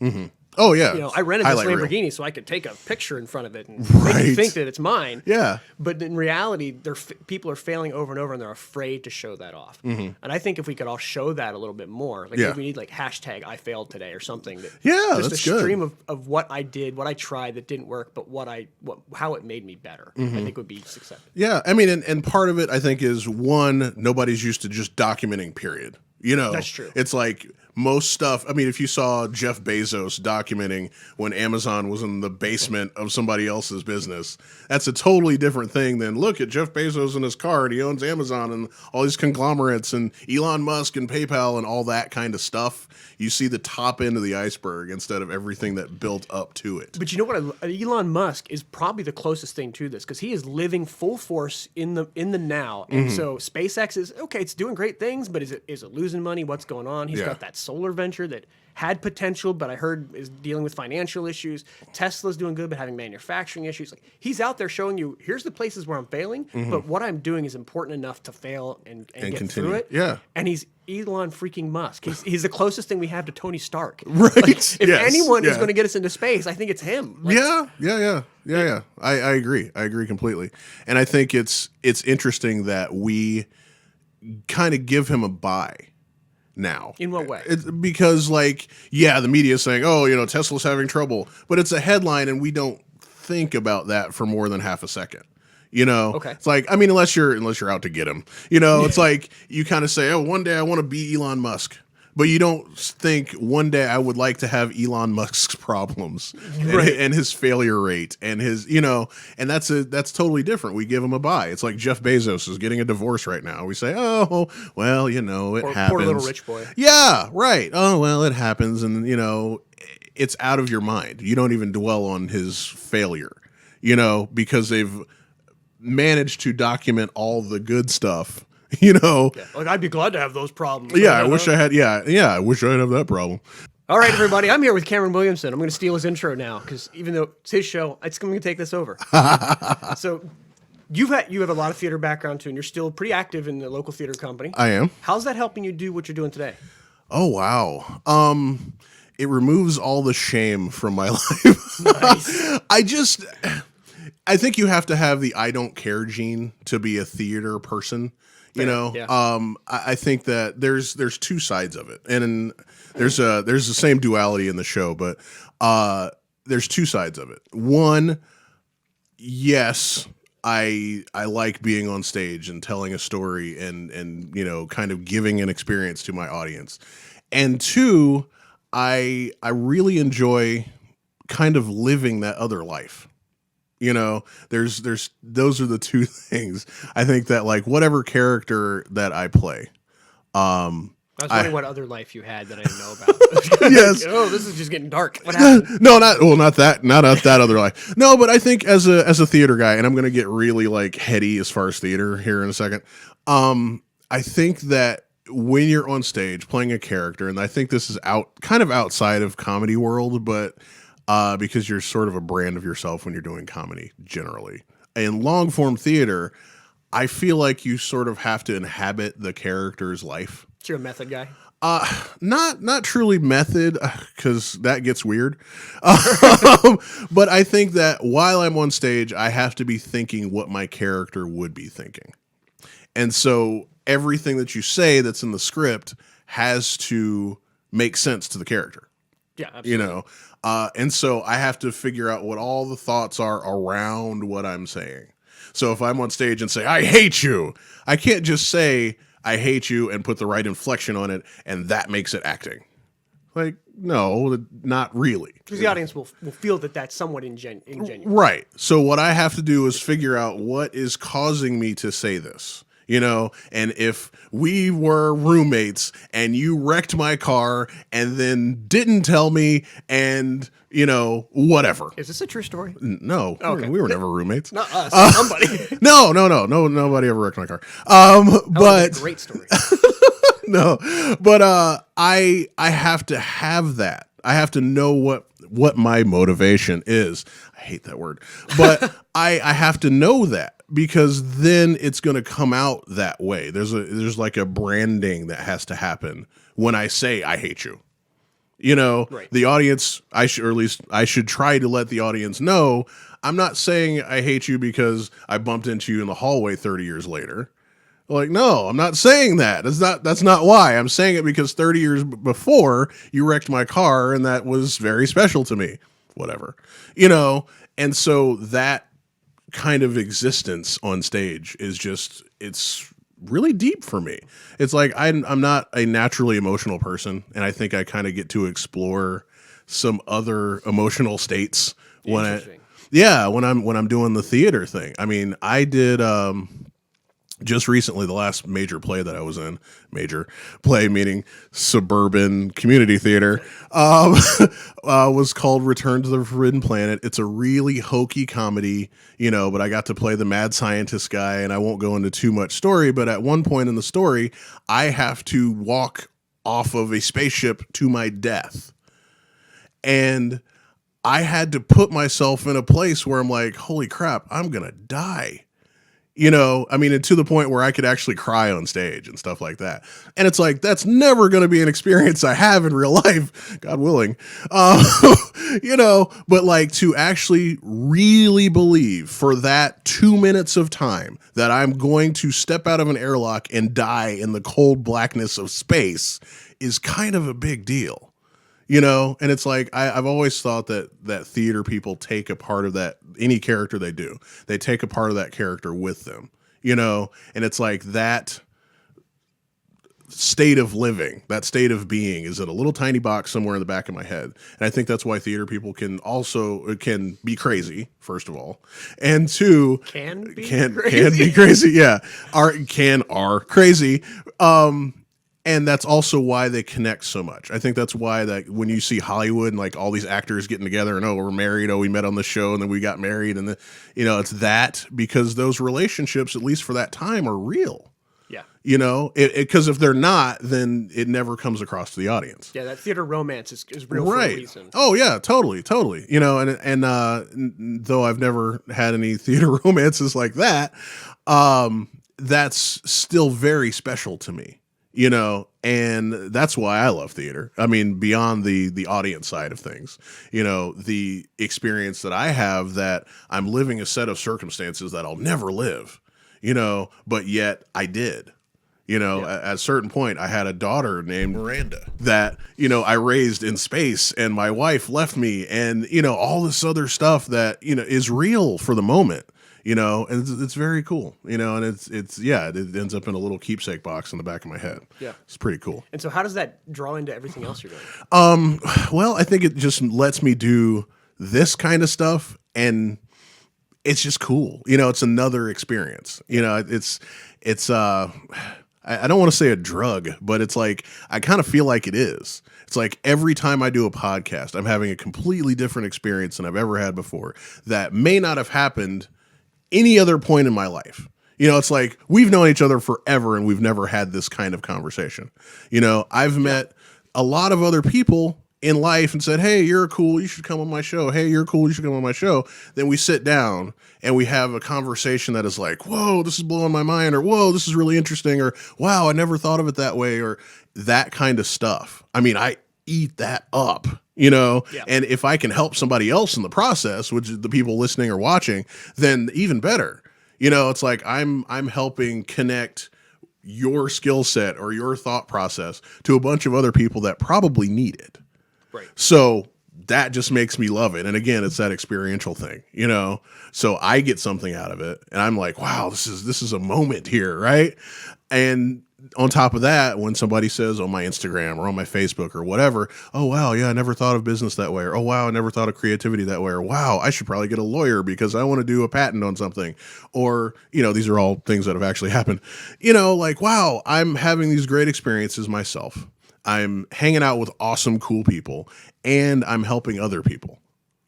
Oh yeah. You know, I rented this Highlight reel. Lamborghini so I could take a picture in front of it and make you think that it's mine. Yeah. But in reality, people are failing over and over, and they're afraid to show that off. And I think if we could all show that a little bit more, like maybe we need like hashtag I failed today or something. That just that's a good. stream of what I did, what I tried that didn't work, but how it made me better. I think would be success. Yeah. I mean, and part of it I think is one, nobody's used to just documenting, period. You know, That's true. It's like most stuff. I mean, if you saw Jeff Bezos documenting when Amazon was in the basement of somebody else's business, that's a totally different thing than look at Jeff Bezos in his car and he owns Amazon and all these conglomerates and Elon Musk and PayPal and all that kind of stuff. You see the top end of the iceberg instead of everything that built up to it. But you know what? Elon Musk is probably the closest thing to this because he is living full force in the now. And so SpaceX is okay. It's doing great things, but is it losing money? What's going on? He's got that solar venture that had potential, but I heard is dealing with financial issues. Tesla's doing good, but having manufacturing issues. Like he's out there showing you, here's the places where I'm failing, but what I'm doing is important enough to fail and get continue. through it. Yeah. And he's Elon freaking Musk. He's the closest thing we have to Tony Stark. Right. Like, if anyone is going to get us into space, I think it's him. Like, Yeah. I agree. I agree completely. And I think it's interesting that we kind of give him a buy now. In what way? It's because like, the media is saying, oh, you know, Tesla's having trouble, but it's a headline and we don't think about that for more than half a second. You know, It's like, I mean, unless you're out to get him, you know, it's like you kind of say, oh, one day I want to be Elon Musk. But you don't think one day I would like to have Elon Musk's problems and his failure rate and his, you know, and that's totally different. We give him a buy. It's like Jeff Bezos is getting a divorce right now. We say, oh, well, you know, it happens. Poor little rich boy. Yeah, right. Oh, well, it happens. And, you know, it's out of your mind. You don't even dwell on his failure, you know, because they've managed to document all the good stuff. You know, like I'd be glad to have those problems. Yeah, I wish I had. I wish I'd have that problem. All right, everybody, I'm here with Cameron Williamson. I'm going to steal his intro now because even though it's his show, I'm going to take this over. So, you have a lot of theater background too, and you're still pretty active in the local theater company. I am. How's that helping you do what you're doing today? Oh wow. It removes all the shame from my life. Nice. I think you have to have the I don't care gene to be a theater person. You know, I think that there's two sides of it, and there's the same duality in the show, but there's two sides of it. One, yes, I like being on stage and telling a story and you know, kind of giving an experience to my audience, and two, I really enjoy kind of living that other life. You know, there's those are the two things. I think that like whatever character that I play. I was wondering what other life you had that I didn't know about. Yes. Oh, this is just getting dark. What happened? No, not that other life. No, but I think as a theater guy, and I'm gonna get really like heady as far as theater here in a second. I think that when you're on stage playing a character, and I think this is kind of outside of comedy world, but because you're sort of a brand of yourself when you're doing comedy generally. In long form theater, I feel like you sort of have to inhabit the character's life. So you're a method guy? Not truly method, because that gets weird. But I think that while I'm on stage, I have to be thinking what my character would be thinking. And so everything that you say that's in the script has to make sense to the character. Yeah, absolutely. And so I have to figure out what all the thoughts are around what I'm saying. So if I'm on stage and say, I hate you, I can't just say, I hate you and put the right inflection on it, and that makes it acting. Like, no, not really. Because the audience will feel that that's somewhat ingenuine. Right. So what I have to do is figure out what is causing me to say this. And if we were roommates and you wrecked my car and then didn't tell me and, whatever. Is this a true story? No. Okay. We were never roommates. Not us. Somebody. No, nobody ever wrecked my car. But a great story. No, but I have to have that. I have to know what my motivation is. I hate that word, but I have to know that, because then it's going to come out that way. There's like a branding that has to happen when I say I hate you. Right. The audience, I should try to let the audience know I'm not saying I hate you because I bumped into you in the hallway 30 years later. Like, no, I'm not saying that. That's not why. I'm saying it because 30 years before you wrecked my car, and that was very special to me. Whatever. And so that kind of existence on stage is it's really deep for me. It's like I'm not a naturally emotional person, and I think I kind of get to explore some other emotional states when I'm doing the theater thing. I mean, I did just recently, the last major play that I was in, major play meaning suburban community theater, was called Return to the Forbidden Planet. It's a really hokey comedy, but I got to play the mad scientist guy, and I won't go into too much story, but at one point in the story, I have to walk off of a spaceship to my death. And I had to put myself in a place where I'm like, holy crap, I'm going to die. And to the point where I could actually cry on stage and stuff like that. And it's like, that's never going to be an experience I have in real life, God willing. But like to actually really believe for that 2 minutes of time that I'm going to step out of an airlock and die in the cold blackness of space is kind of a big deal. And it's like, I've always thought that theater people take a part of that, any character they do, they take a part of that character with them, and it's like that state of living, that state of being is in a little tiny box somewhere in the back of my head. And I think that's why theater people can be crazy, first of all. And two, can be crazy. Yeah. Are crazy. And that's also why they connect so much. I think that's why that when you see Hollywood and like all these actors getting together and, we're married. We met on the show and then we got married. And it's that, because those relationships, at least for that time, are real. Yeah. Because if they're not, then it never comes across to the audience. Yeah. That theater romance is real for a reason. Oh yeah, totally. And though I've never had any theater romances like that, that's still very special to me. And that's why I love theater. I mean, beyond the audience side of things, the experience that I have, that I'm living a set of circumstances that I'll never live, but yet I did. At a certain point, I had a daughter named Miranda that, I raised in space, and my wife left me, and, all this other stuff that, is real for the moment. And it's very cool, and it ends up in a little keepsake box in the back of my head. Yeah. It's pretty cool. And so how does that draw into everything else you're doing? Well, I think it just lets me do this kind of stuff, and it's just cool. It's another experience. I don't want to say a drug, but it's like, I kind of feel like it is. It's like every time I do a podcast, I'm having a completely different experience than I've ever had before that may not have happened any other point in my life. It's like we've known each other forever and we've never had this kind of conversation. I've met a lot of other people in life and said, hey, you're cool, you should come on my show. Hey, you're cool, you should come on my show. Then we sit down and we have a conversation that is like, whoa, this is blowing my mind, or whoa, this is really interesting, or wow, I never thought of it that way, or that kind of stuff. I mean, I eat that up, you know? Yeah. And if I can help somebody else in the process, which is the people listening or watching, then even better. You know, it's like I'm helping connect your skill set or your thought process to a bunch of other people that probably need it. Right. So that just makes me love it. And again, it's that experiential thing, you know? So I get something out of it and I'm like, wow, this is a moment here. Right. And on top of that, when somebody says on my Instagram or on my Facebook or whatever, oh, wow, yeah, I never thought of business that way. Or, oh, wow, I never thought of creativity that way. Or, wow, I should probably get a lawyer because I want to do a patent on something. Or, you know, these are all things that have actually happened. You know, like, wow, I'm having these great experiences myself. I'm hanging out with awesome, cool people, and I'm helping other people.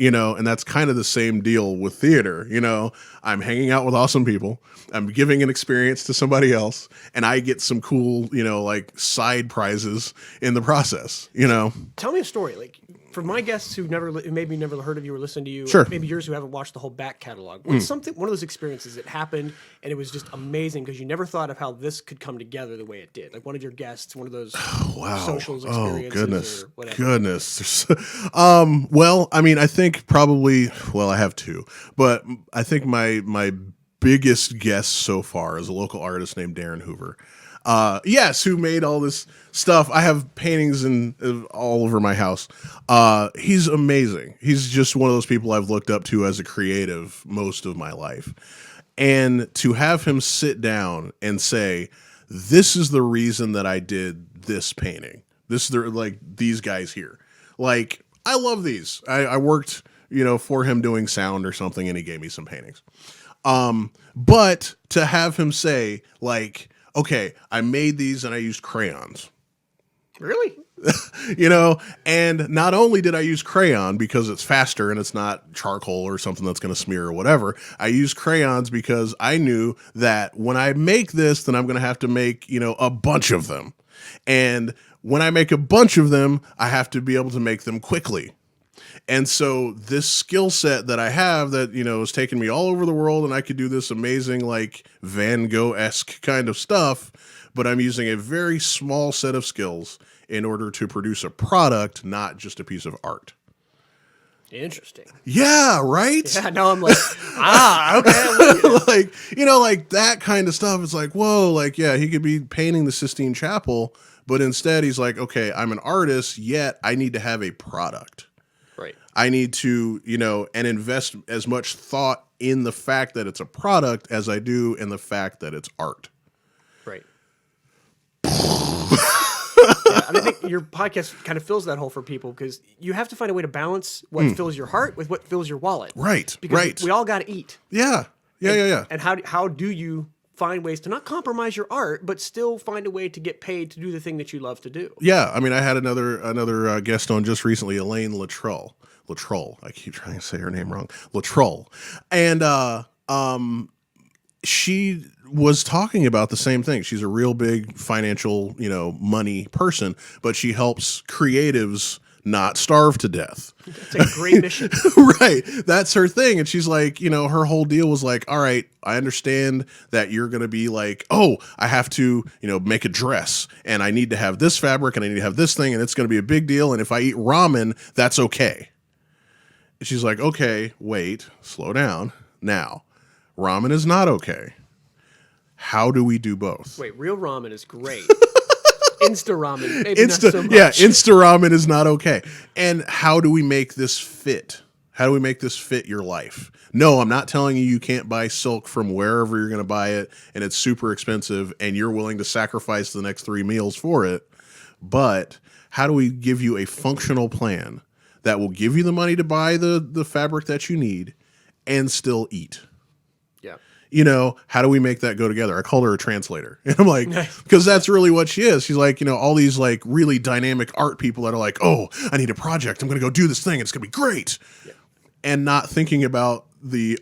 You know, and that's kind of the same deal with theater. You know, I'm hanging out with awesome people. I'm giving an experience to somebody else, and I get some cool, you know, like side prizes in the process, you know. Tell me a story. Like, for my guests who maybe never heard of you or listened to you, Sure. maybe yours who haven't watched the whole back catalog. What's one of those experiences that happened and it was just amazing because you never thought of how this could come together the way it did? Like one of your guests, one of those socials experiences or whatever. Goodness. Well, I mean, I think probably, well, I have two, but I think my biggest guest so far is a local artist named Darren Hoover. Yes, who made all this stuff. I have paintings all over my house. He's amazing. He's just one of those people I've looked up to as a creative most of my life. And to have him sit down and say, this is the reason that I did this painting. This is like these guys here. Like, I love these. I worked, you know, for him doing sound or something, and he gave me some paintings. But to have him say, like, okay, I made these and I used crayons. Really? You know, and not only did I use crayon because it's faster and it's not charcoal or something that's going to smear or whatever, I used crayons because I knew that when I make this, then I'm going to have to make, you know, a bunch of them. And when I make a bunch of them, I have to be able to make them quickly. And so this skill set that I have that, you know, has taken me all over the world and I could do this amazing, like Van Gogh-esque kind of stuff, but I'm using a very small set of skills in order to produce a product, not just a piece of art. Interesting. Yeah, right? Yeah, now I'm like, okay. Like, you know, like that kind of stuff. It's like, whoa, like, yeah, he could be painting the Sistine Chapel, but instead he's like, okay, I'm an artist, yet I need to have a product. Right. I need to, you know, and invest as much thought in the fact that it's a product as I do in the fact that it's art. Right. Yeah, and I think your podcast kind of fills that hole for people because you have to find a way to balance what fills your heart with what fills your wallet. Right. Because right. we all got to eat. Yeah. Yeah. And how do you find ways to not compromise your art, but still find a way to get paid to do the thing that you love to do? Yeah. I mean, I had another guest on just recently, Elaine Latrell. I keep trying to say her name wrong. Latrell. And she was talking about the same thing. She's a real big financial, you know, money person, but she helps creatives not starve to death. That's a great mission. Right. That's her thing. And she's like, you know, her whole deal was like, all right, I understand that you're going to be like, oh, I have to, you know, make a dress and I need to have this fabric and I need to have this thing and it's going to be a big deal. And if I eat ramen, that's okay. She's like, okay, wait, slow down. Now, ramen is not okay. How do we do both? Wait, real ramen is great. Insta ramen, maybe not so much. Yeah, Insta ramen is not okay. And how do we make this fit? How do we make this fit your life? No, I'm not telling you can't buy silk from wherever you're going to buy it, and it's super expensive, and you're willing to sacrifice the next 3 meals for it. But how do we give you a functional plan that will give you the money to buy the fabric that you need and still eat? Yeah. You know, how do we make that go together? I called her a translator. And I'm like, because that's really what she is. She's like, you know, all these like really dynamic art people that are like, oh, I need a project. I'm going to go do this thing. It's going to be great. Yeah. And not thinking about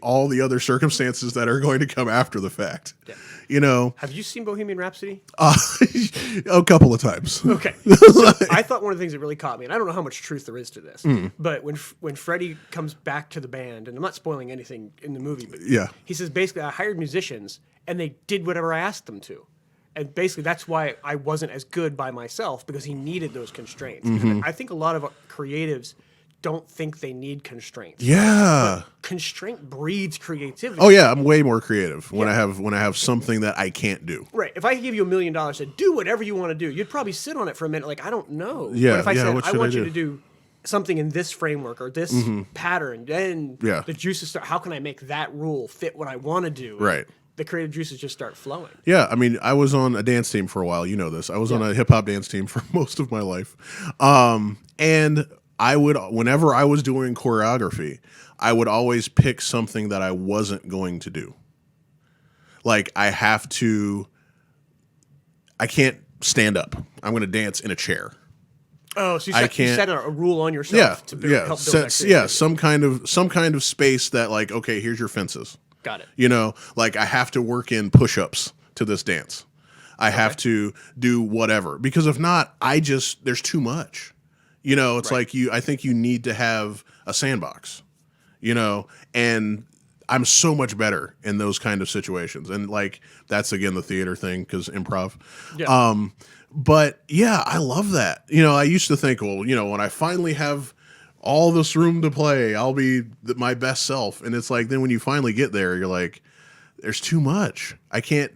all the other circumstances that are going to come after the fact. Yeah. You know, Have you seen Bohemian Rhapsody? a couple of times. Okay. So I thought one of the things that really caught me, and I don't know how much truth there is to this, but when Freddie comes back to the band, and I'm not spoiling anything in the movie, but Yeah. he says basically I hired musicians and they did whatever I asked them to. And basically that's why I wasn't as good by myself, because he needed those constraints. And I think a lot of creatives don't think they need constraints. Yeah. Constraint breeds creativity. Oh yeah, I'm way more creative when I have something that I can't do. Right. If I give you $1 million to do whatever you want to do, you'd probably sit on it for a minute like, I don't know. Yeah, But if I yeah, said, what I should want I you do? to do something in this framework or this pattern, then Yeah. the juices start, how can I make that rule fit what I want to do? Right. The creative juices just start flowing. Yeah, I mean, I was on a dance team for a while. You know this. I was on a hip hop dance team for most of my life, and I would, whenever I was doing choreography, I would always pick something that I wasn't going to do. Like I can't stand up. I'm going to dance in a chair. Oh, so I you set a rule on yourself Yeah, to yeah, help build that sets, creativity. some kind of space that like, okay, here's your fences. Got it. You know, like I have to work in push-ups to this dance. I have to do whatever, because if not, there's too much. You know, it's like I think you need to have a sandbox, you know, and I'm so much better in those kind of situations. And like, that's again, the theater thing, because improv. Yeah. But yeah, I love that. You know, I used to think, well, you know, when I finally have all this room to play, I'll be my best self. And it's like, then when you finally get there, you're like, there's too much.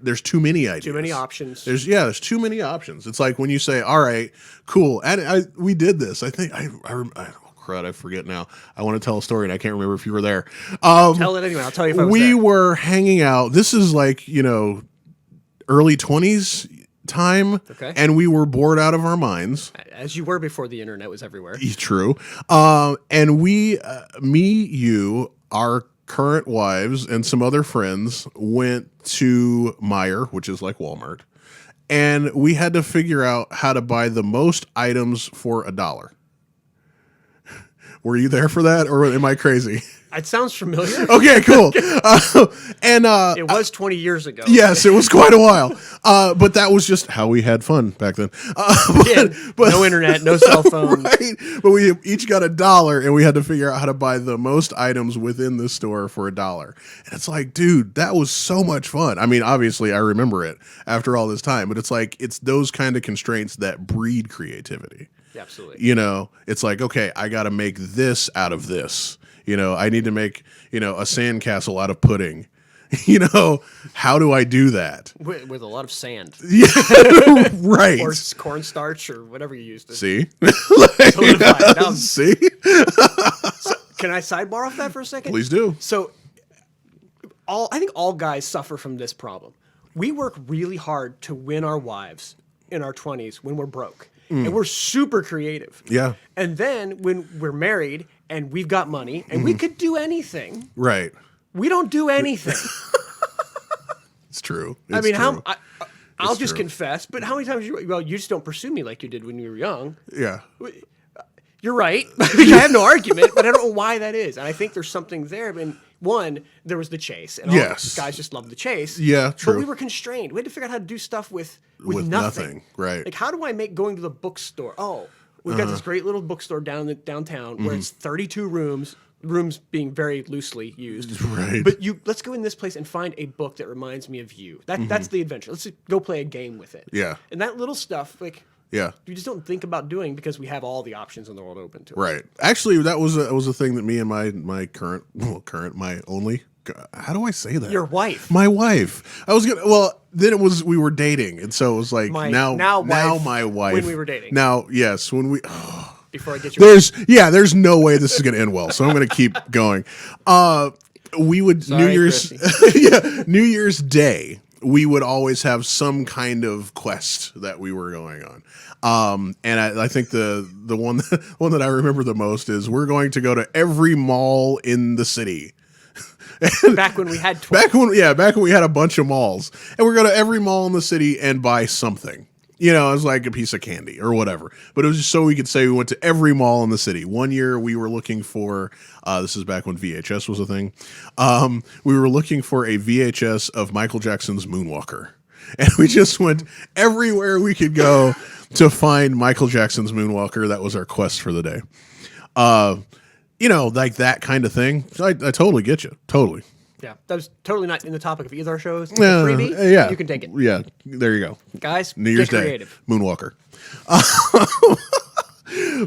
There's too many ideas. Too many options. There's too many options. It's like when you say, all right, cool. And we did this. I think oh crud, I forget now. I want to tell a story and I can't remember if you were there. Tell it anyway. I'll tell you if I was We there. were hanging out. This is like, you know, early 20s time. Okay. And we were bored out of our minds. As you were before the internet was everywhere. True. And we, me, you, our current wives, and some other friends went to Meijer, which is like Walmart, and we had to figure out how to buy the most items for $1. Were you there for that, or am I crazy? It sounds familiar. Okay, cool. And It was 20 years ago. yes, it was quite a while. But that was just how we had fun back then. But no internet, no cell phone. Right. But we each got $1, and we had to figure out how to buy the most items within the store for $1. And it's like, dude, that was so much fun. I mean, obviously, I remember it after all this time, but it's like, it's those kind of constraints that breed creativity. Absolutely. You know, it's like, okay, I got to make this out of this. You know, I need to make, you know, a sandcastle out of pudding. You know, how do I do that? With a lot of sand. Yeah, right. Or cornstarch or whatever you used to See? solidify it down. See? Can I sidebar off that for a second? Please do. So, I think all guys suffer from this problem. We work really hard to win our wives in our 20s when we're broke. And we're super creative. Yeah. And then when we're married and we've got money and we could do anything, Right. we don't do anything. It's true. I mean, true. I'll just true. confess, but how many times you just don't pursue me like you did when you were young? Yeah. You're right. I have no argument, but I don't know why that is. And I think there's something there. I mean, one, there was the chase. And all Yes. guys just love the chase. Yeah, true. But we were constrained. We had to figure out how to do stuff with With nothing. nothing, right. Like, how do I make going to the bookstore? Oh, we've got this great little bookstore downtown where it's 32 rooms being very loosely used. Right. But let's go in this place and find a book that reminds me of you. That's the adventure. Let's go play a game with it. Yeah. And that little stuff, like, Yeah. you just don't think about doing because we have all the options in the world open to us. Right. Actually, that was a thing that me and my current, my only, how do I say that? Your wife. My wife. Then we were dating, and so it was like now my wife. When we were dating. Now, yes, when we. Before I get your There's no way this is going to end well, so I'm going to keep going. We would Sorry, New Year's Day. We would always have some kind of quest that we were going on. And I think the one that I remember the most is we're going to go to every mall in the city. back when we had 12. Back when we had a bunch of malls, and we're going to every mall in the city and buy something. You know, it was like a piece of candy or whatever. But it was just so we could say we went to every mall in the city. One year we were looking for, this is back when VHS was a thing. We were looking for a VHS of Michael Jackson's Moonwalker. And we just went everywhere we could go to find Michael Jackson's Moonwalker. That was our quest for the day. You know, like that kind of thing. I totally get you. Totally. Yeah, that was totally not in the topic of either of our shows. It's a freebie, yeah, you can take it. Yeah, there you go, guys. New Year's get Day, creative. Moonwalker.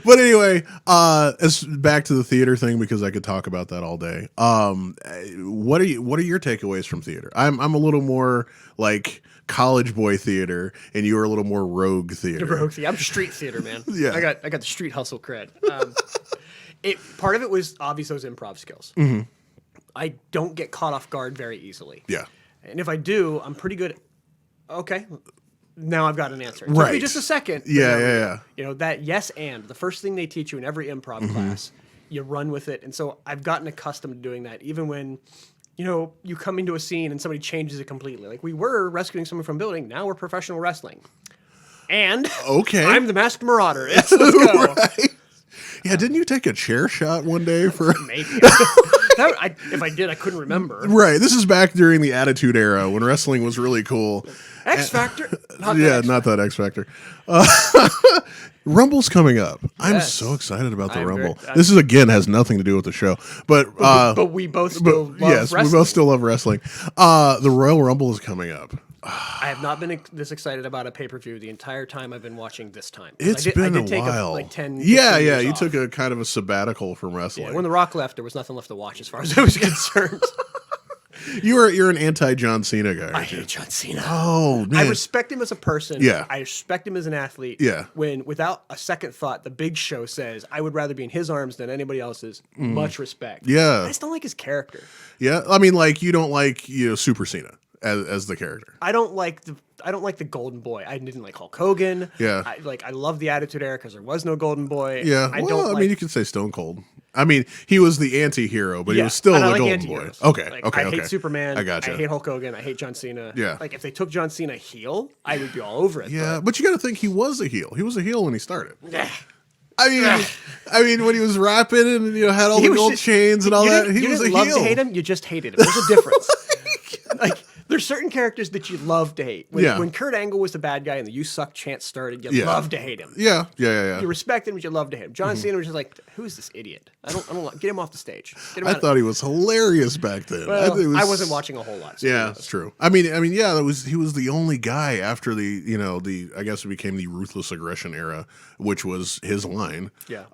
But anyway, it's back to the theater thing because I could talk about that all day. What are your takeaways from theater? I'm a little more like college boy theater, and you are a little more rogue theater. Rogue theater. I'm street theater, man. Yeah, I got the street hustle cred. Part of it was obvious those improv skills. Mm-hmm. I don't get caught off guard very easily. Yeah. And if I do, I'm pretty good. Okay. Now I've got an answer. It took Right. me just a second. Yeah. You know, that yes and, the first thing they teach you in every improv class, you run with it. And so I've gotten accustomed to doing that, even when, you know, you come into a scene and somebody changes it completely. Like we were rescuing someone from a building, now we're professional wrestling. And okay, I'm the masked marauder. Let's go. Right. Yeah, didn't you take a chair shot one day for... Maybe. If I did, I couldn't remember. Right. This is back during the Attitude Era when wrestling was really cool. X Factor? Not that X Factor. Rumble's coming up. I'm so excited about the Rumble. This is, again, has nothing to do with the show. But we both still love wrestling. We both still love wrestling. The Royal Rumble is coming up. I have not been this excited about a pay-per-view the entire time I've been watching this time. It's been a while. Like 10, yeah. years You off. took a kind of a sabbatical from wrestling. Yeah, when The Rock left, there was nothing left to watch as far as I was concerned. You're an anti-John Cena guy. I hate John Cena. Oh, man. I respect him as a person. Yeah. I respect him as an athlete. Yeah. When, without a second thought, the Big Show says, I would rather be in his arms than anybody else's. Much respect. Yeah. I just don't like his character. Yeah. I mean, like, you don't like, Super Cena as the character. I don't like the Golden Boy. I didn't like Hulk Hogan. Yeah. I love the Attitude Era because there was no Golden Boy. Yeah. I mean, you can say Stone Cold. I mean, he was the anti-hero, but he was still the Golden Boy. Okay. I hate Superman. I gotcha. I hate Hulk Hogan. I hate John Cena. Yeah. Like, if they took John Cena heel, I would be all over it. Yeah, but you got to think he was a heel. He was a heel when he started. Yeah. I mean, when he was rapping and had all the gold chains and all that, he was a heel. You didn't love to hate him. You just hated him. There's a difference. Like, there's certain characters that you love to hate. When Kurt Angle was the bad guy and the "You Suck" chant started, you love to hate him. Yeah. You respect him, but you love to hate him. John Cena was just like, who's this idiot? I don't get him off the stage. I thought he was hilarious back then. Well, I wasn't watching a whole lot. So yeah, it's true. I mean, yeah, he was the only guy after the I guess it became the Ruthless Aggression era, which was his line. Yeah.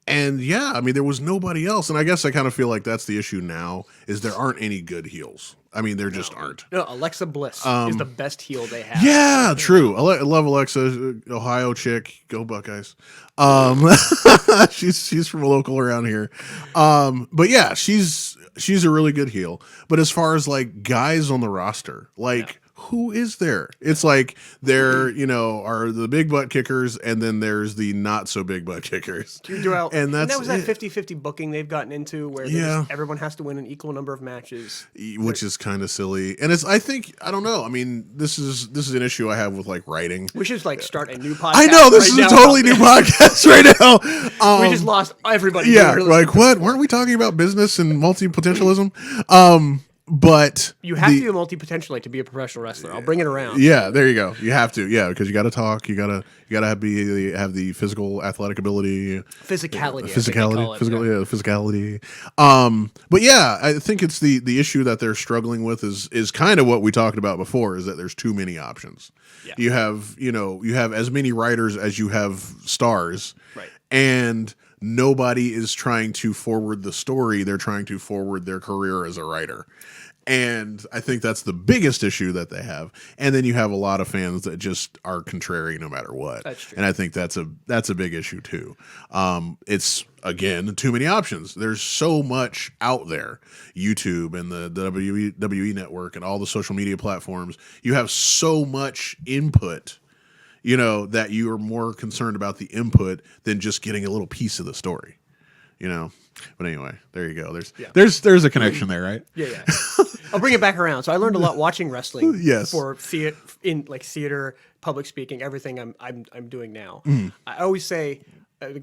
And yeah, I mean, there was nobody else. And I guess I kind of feel like that's the issue now is there aren't any good heels. I mean, there just aren't. No, Alexa Bliss is the best heel they have. Yeah, true. I love Alexa, Ohio chick. Go Buckeyes. She's from a local around here. But yeah, she's a really good heel. But as far as like guys on the roster, like who is there? It's like there, are the big butt kickers, and then there's the not so big butt kickers. And that was that 50-50 booking they've gotten into where everyone has to win an equal number of matches. Which is kind of silly. And I don't know. I mean, this is an issue I have with like writing. We should like start a new podcast. I know, this is a totally new podcast right now. We just lost everybody. Yeah, like what? Weren't we talking about business and multi-potentialism? But you have to be a multi-potentialite to be a professional wrestler. I'll bring it around. Yeah, there you go. You have to. Yeah, because you got to talk. You got to have the physical athletic ability, physicality. Physicality. But yeah, I think it's the issue that they're struggling with is kind of what we talked about before. Is that there's too many options. Yeah. You have as many writers as you have stars. Right. And nobody is trying to forward the story. They're trying to forward their career as a writer. And I think that's the biggest issue that they have. And then you have a lot of fans that just are contrary no matter what. That's true. And I think that's a big issue too. It's again too many options. There's so much out there. YouTube and the WWE network and all the social media platforms. You have so much input, that you are more concerned about the input than just getting a little piece of the story. But anyway, there you go. Yeah. There's a connection there, right? Yeah. I'll bring it back around. So I learned a lot watching wrestling. Yes. For theater, public speaking, everything I'm doing now. Mm. I always say,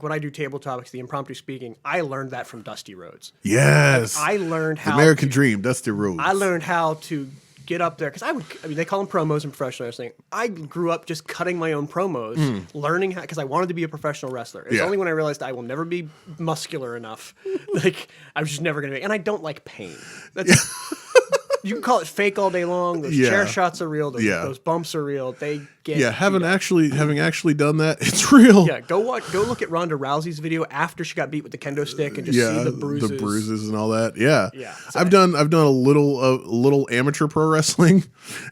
when I do table topics, the impromptu speaking, I learned that from Dusty Rhodes. Yes. I learned how American Dream, Dusty Rhodes. I learned how to get up there because they call them promos in professional wrestling. I grew up just cutting my own promos, learning how, because I wanted to be a professional wrestler. It's only when I realized I will never be muscular enough. Like, I was just never going to be, and I don't like pain. You can call it fake all day long. Those chair shots are real. Those bumps are real. They get having actually done that, it's real. Yeah, go look at Ronda Rousey's video after she got beat with the kendo stick and just see the bruises and all that. Yeah. So I've done a little amateur pro wrestling.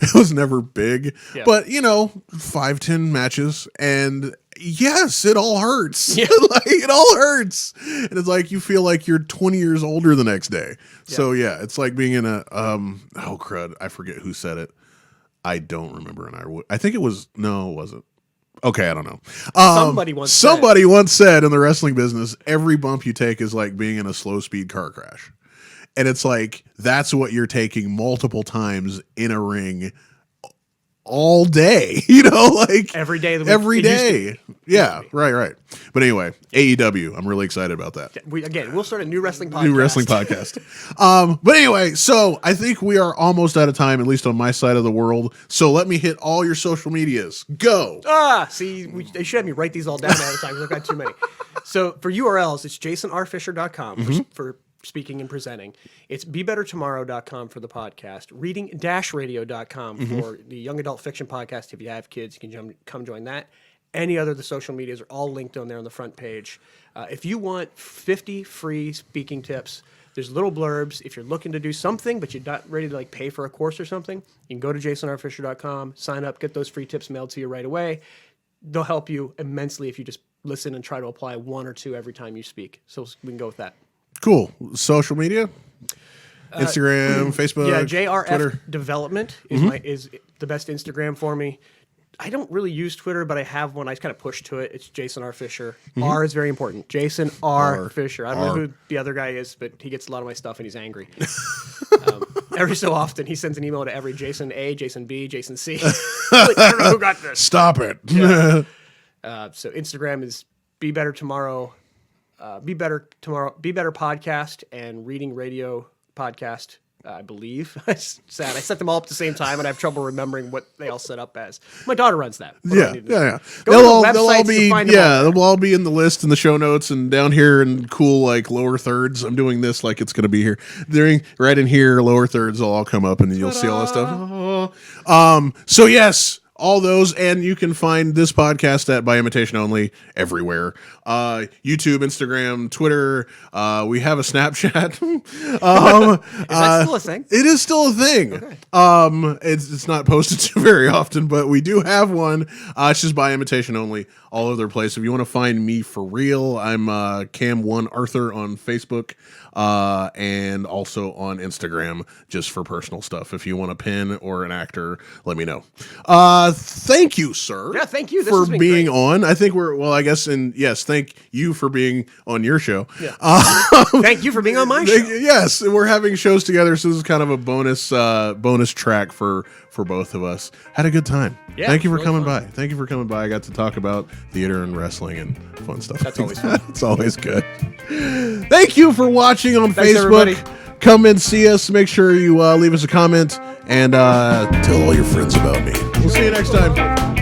It was never big, but 5-10 matches, and yes, it all hurts. Yeah. Like, it all hurts, and it's like you feel like you're 20 years older the next day. So it's like being in a oh crud, I forget who said it. I don't remember, and I think it wasn't. Okay, I don't know. Somebody once said in the wrestling business, every bump you take is like being in a slow speed car crash, and it's like that's what you're taking multiple times in a ring. All day, like every day. Every day. Yeah, right. But anyway, AEW, I'm really excited about that. We'll start a new wrestling podcast. But anyway, so I think we are almost out of time, at least on my side of the world. So let me hit all your social medias. Go. See, they should have me write these all down ahead of time because I've got too many. So for URLs, it's jasonrfisher.com for speaking and presenting. It's bebettertomorrow.com for the podcast, reading-radio.com for the young adult fiction podcast. If you have kids, you can come join that. Any other of the social medias are all linked on there on the front page. If you want 50 free speaking tips, there's little blurbs. If you're looking to do something, but you're not ready to pay for a course or something, you can go to jasonrfisher.com, sign up, get those free tips mailed to you right away. They'll help you immensely if you just listen and try to apply one or two every time you speak. So we can go with that. Cool. Social media? Instagram, Facebook, JRF Twitter. Development is the best Instagram for me. I don't really use Twitter, but I have one. I just kind of push to it. It's Jason R. Fisher. R is very important. Jason R. Fisher. I don't know who the other guy is, but he gets a lot of my stuff and he's angry. Every so often, he sends an email to every Jason A, Jason B, Jason C. I don't know who got this. Stop it. Yeah. So Instagram is Be Better Tomorrow. Be Better Podcast and Reading Radio Podcast, I believe. It's sad. I set them all up at the same time, and I have trouble remembering what they all set up as. My daughter runs that. Yeah. They'll all be in the list in the show notes, and down here in cool lower thirds. I'm doing this like it's going to be here. Right in here, lower thirds will all come up, and you'll see all that stuff. So yes. All those, and you can find this podcast at By Imitation Only everywhere. YouTube, Instagram, Twitter. We have a Snapchat. Is that still a thing? It is still a thing. Okay. It's not posted to very often, but we do have one. It's just By Imitation Only all over the place. If you want to find me for real, I'm Cam1Arthur on Facebook. And also on Instagram, just for personal stuff. If you want a pin or an actor, let me know. Thank you, sir. Yeah, thank you. For being on. I think thank you for being on your show. Yeah. Thank you for being on my show. Yes, we're having shows together, so this is kind of a bonus track for both of us. Had a good time. Yeah, thank you for coming by. Thank you for coming by. I got to talk about theater and wrestling and fun stuff. That's always fun. It's always good. Thank you for watching on Thanks, Facebook. Everybody. Come and see us. Make sure you leave us a comment and tell all your friends about me. We'll see you next time.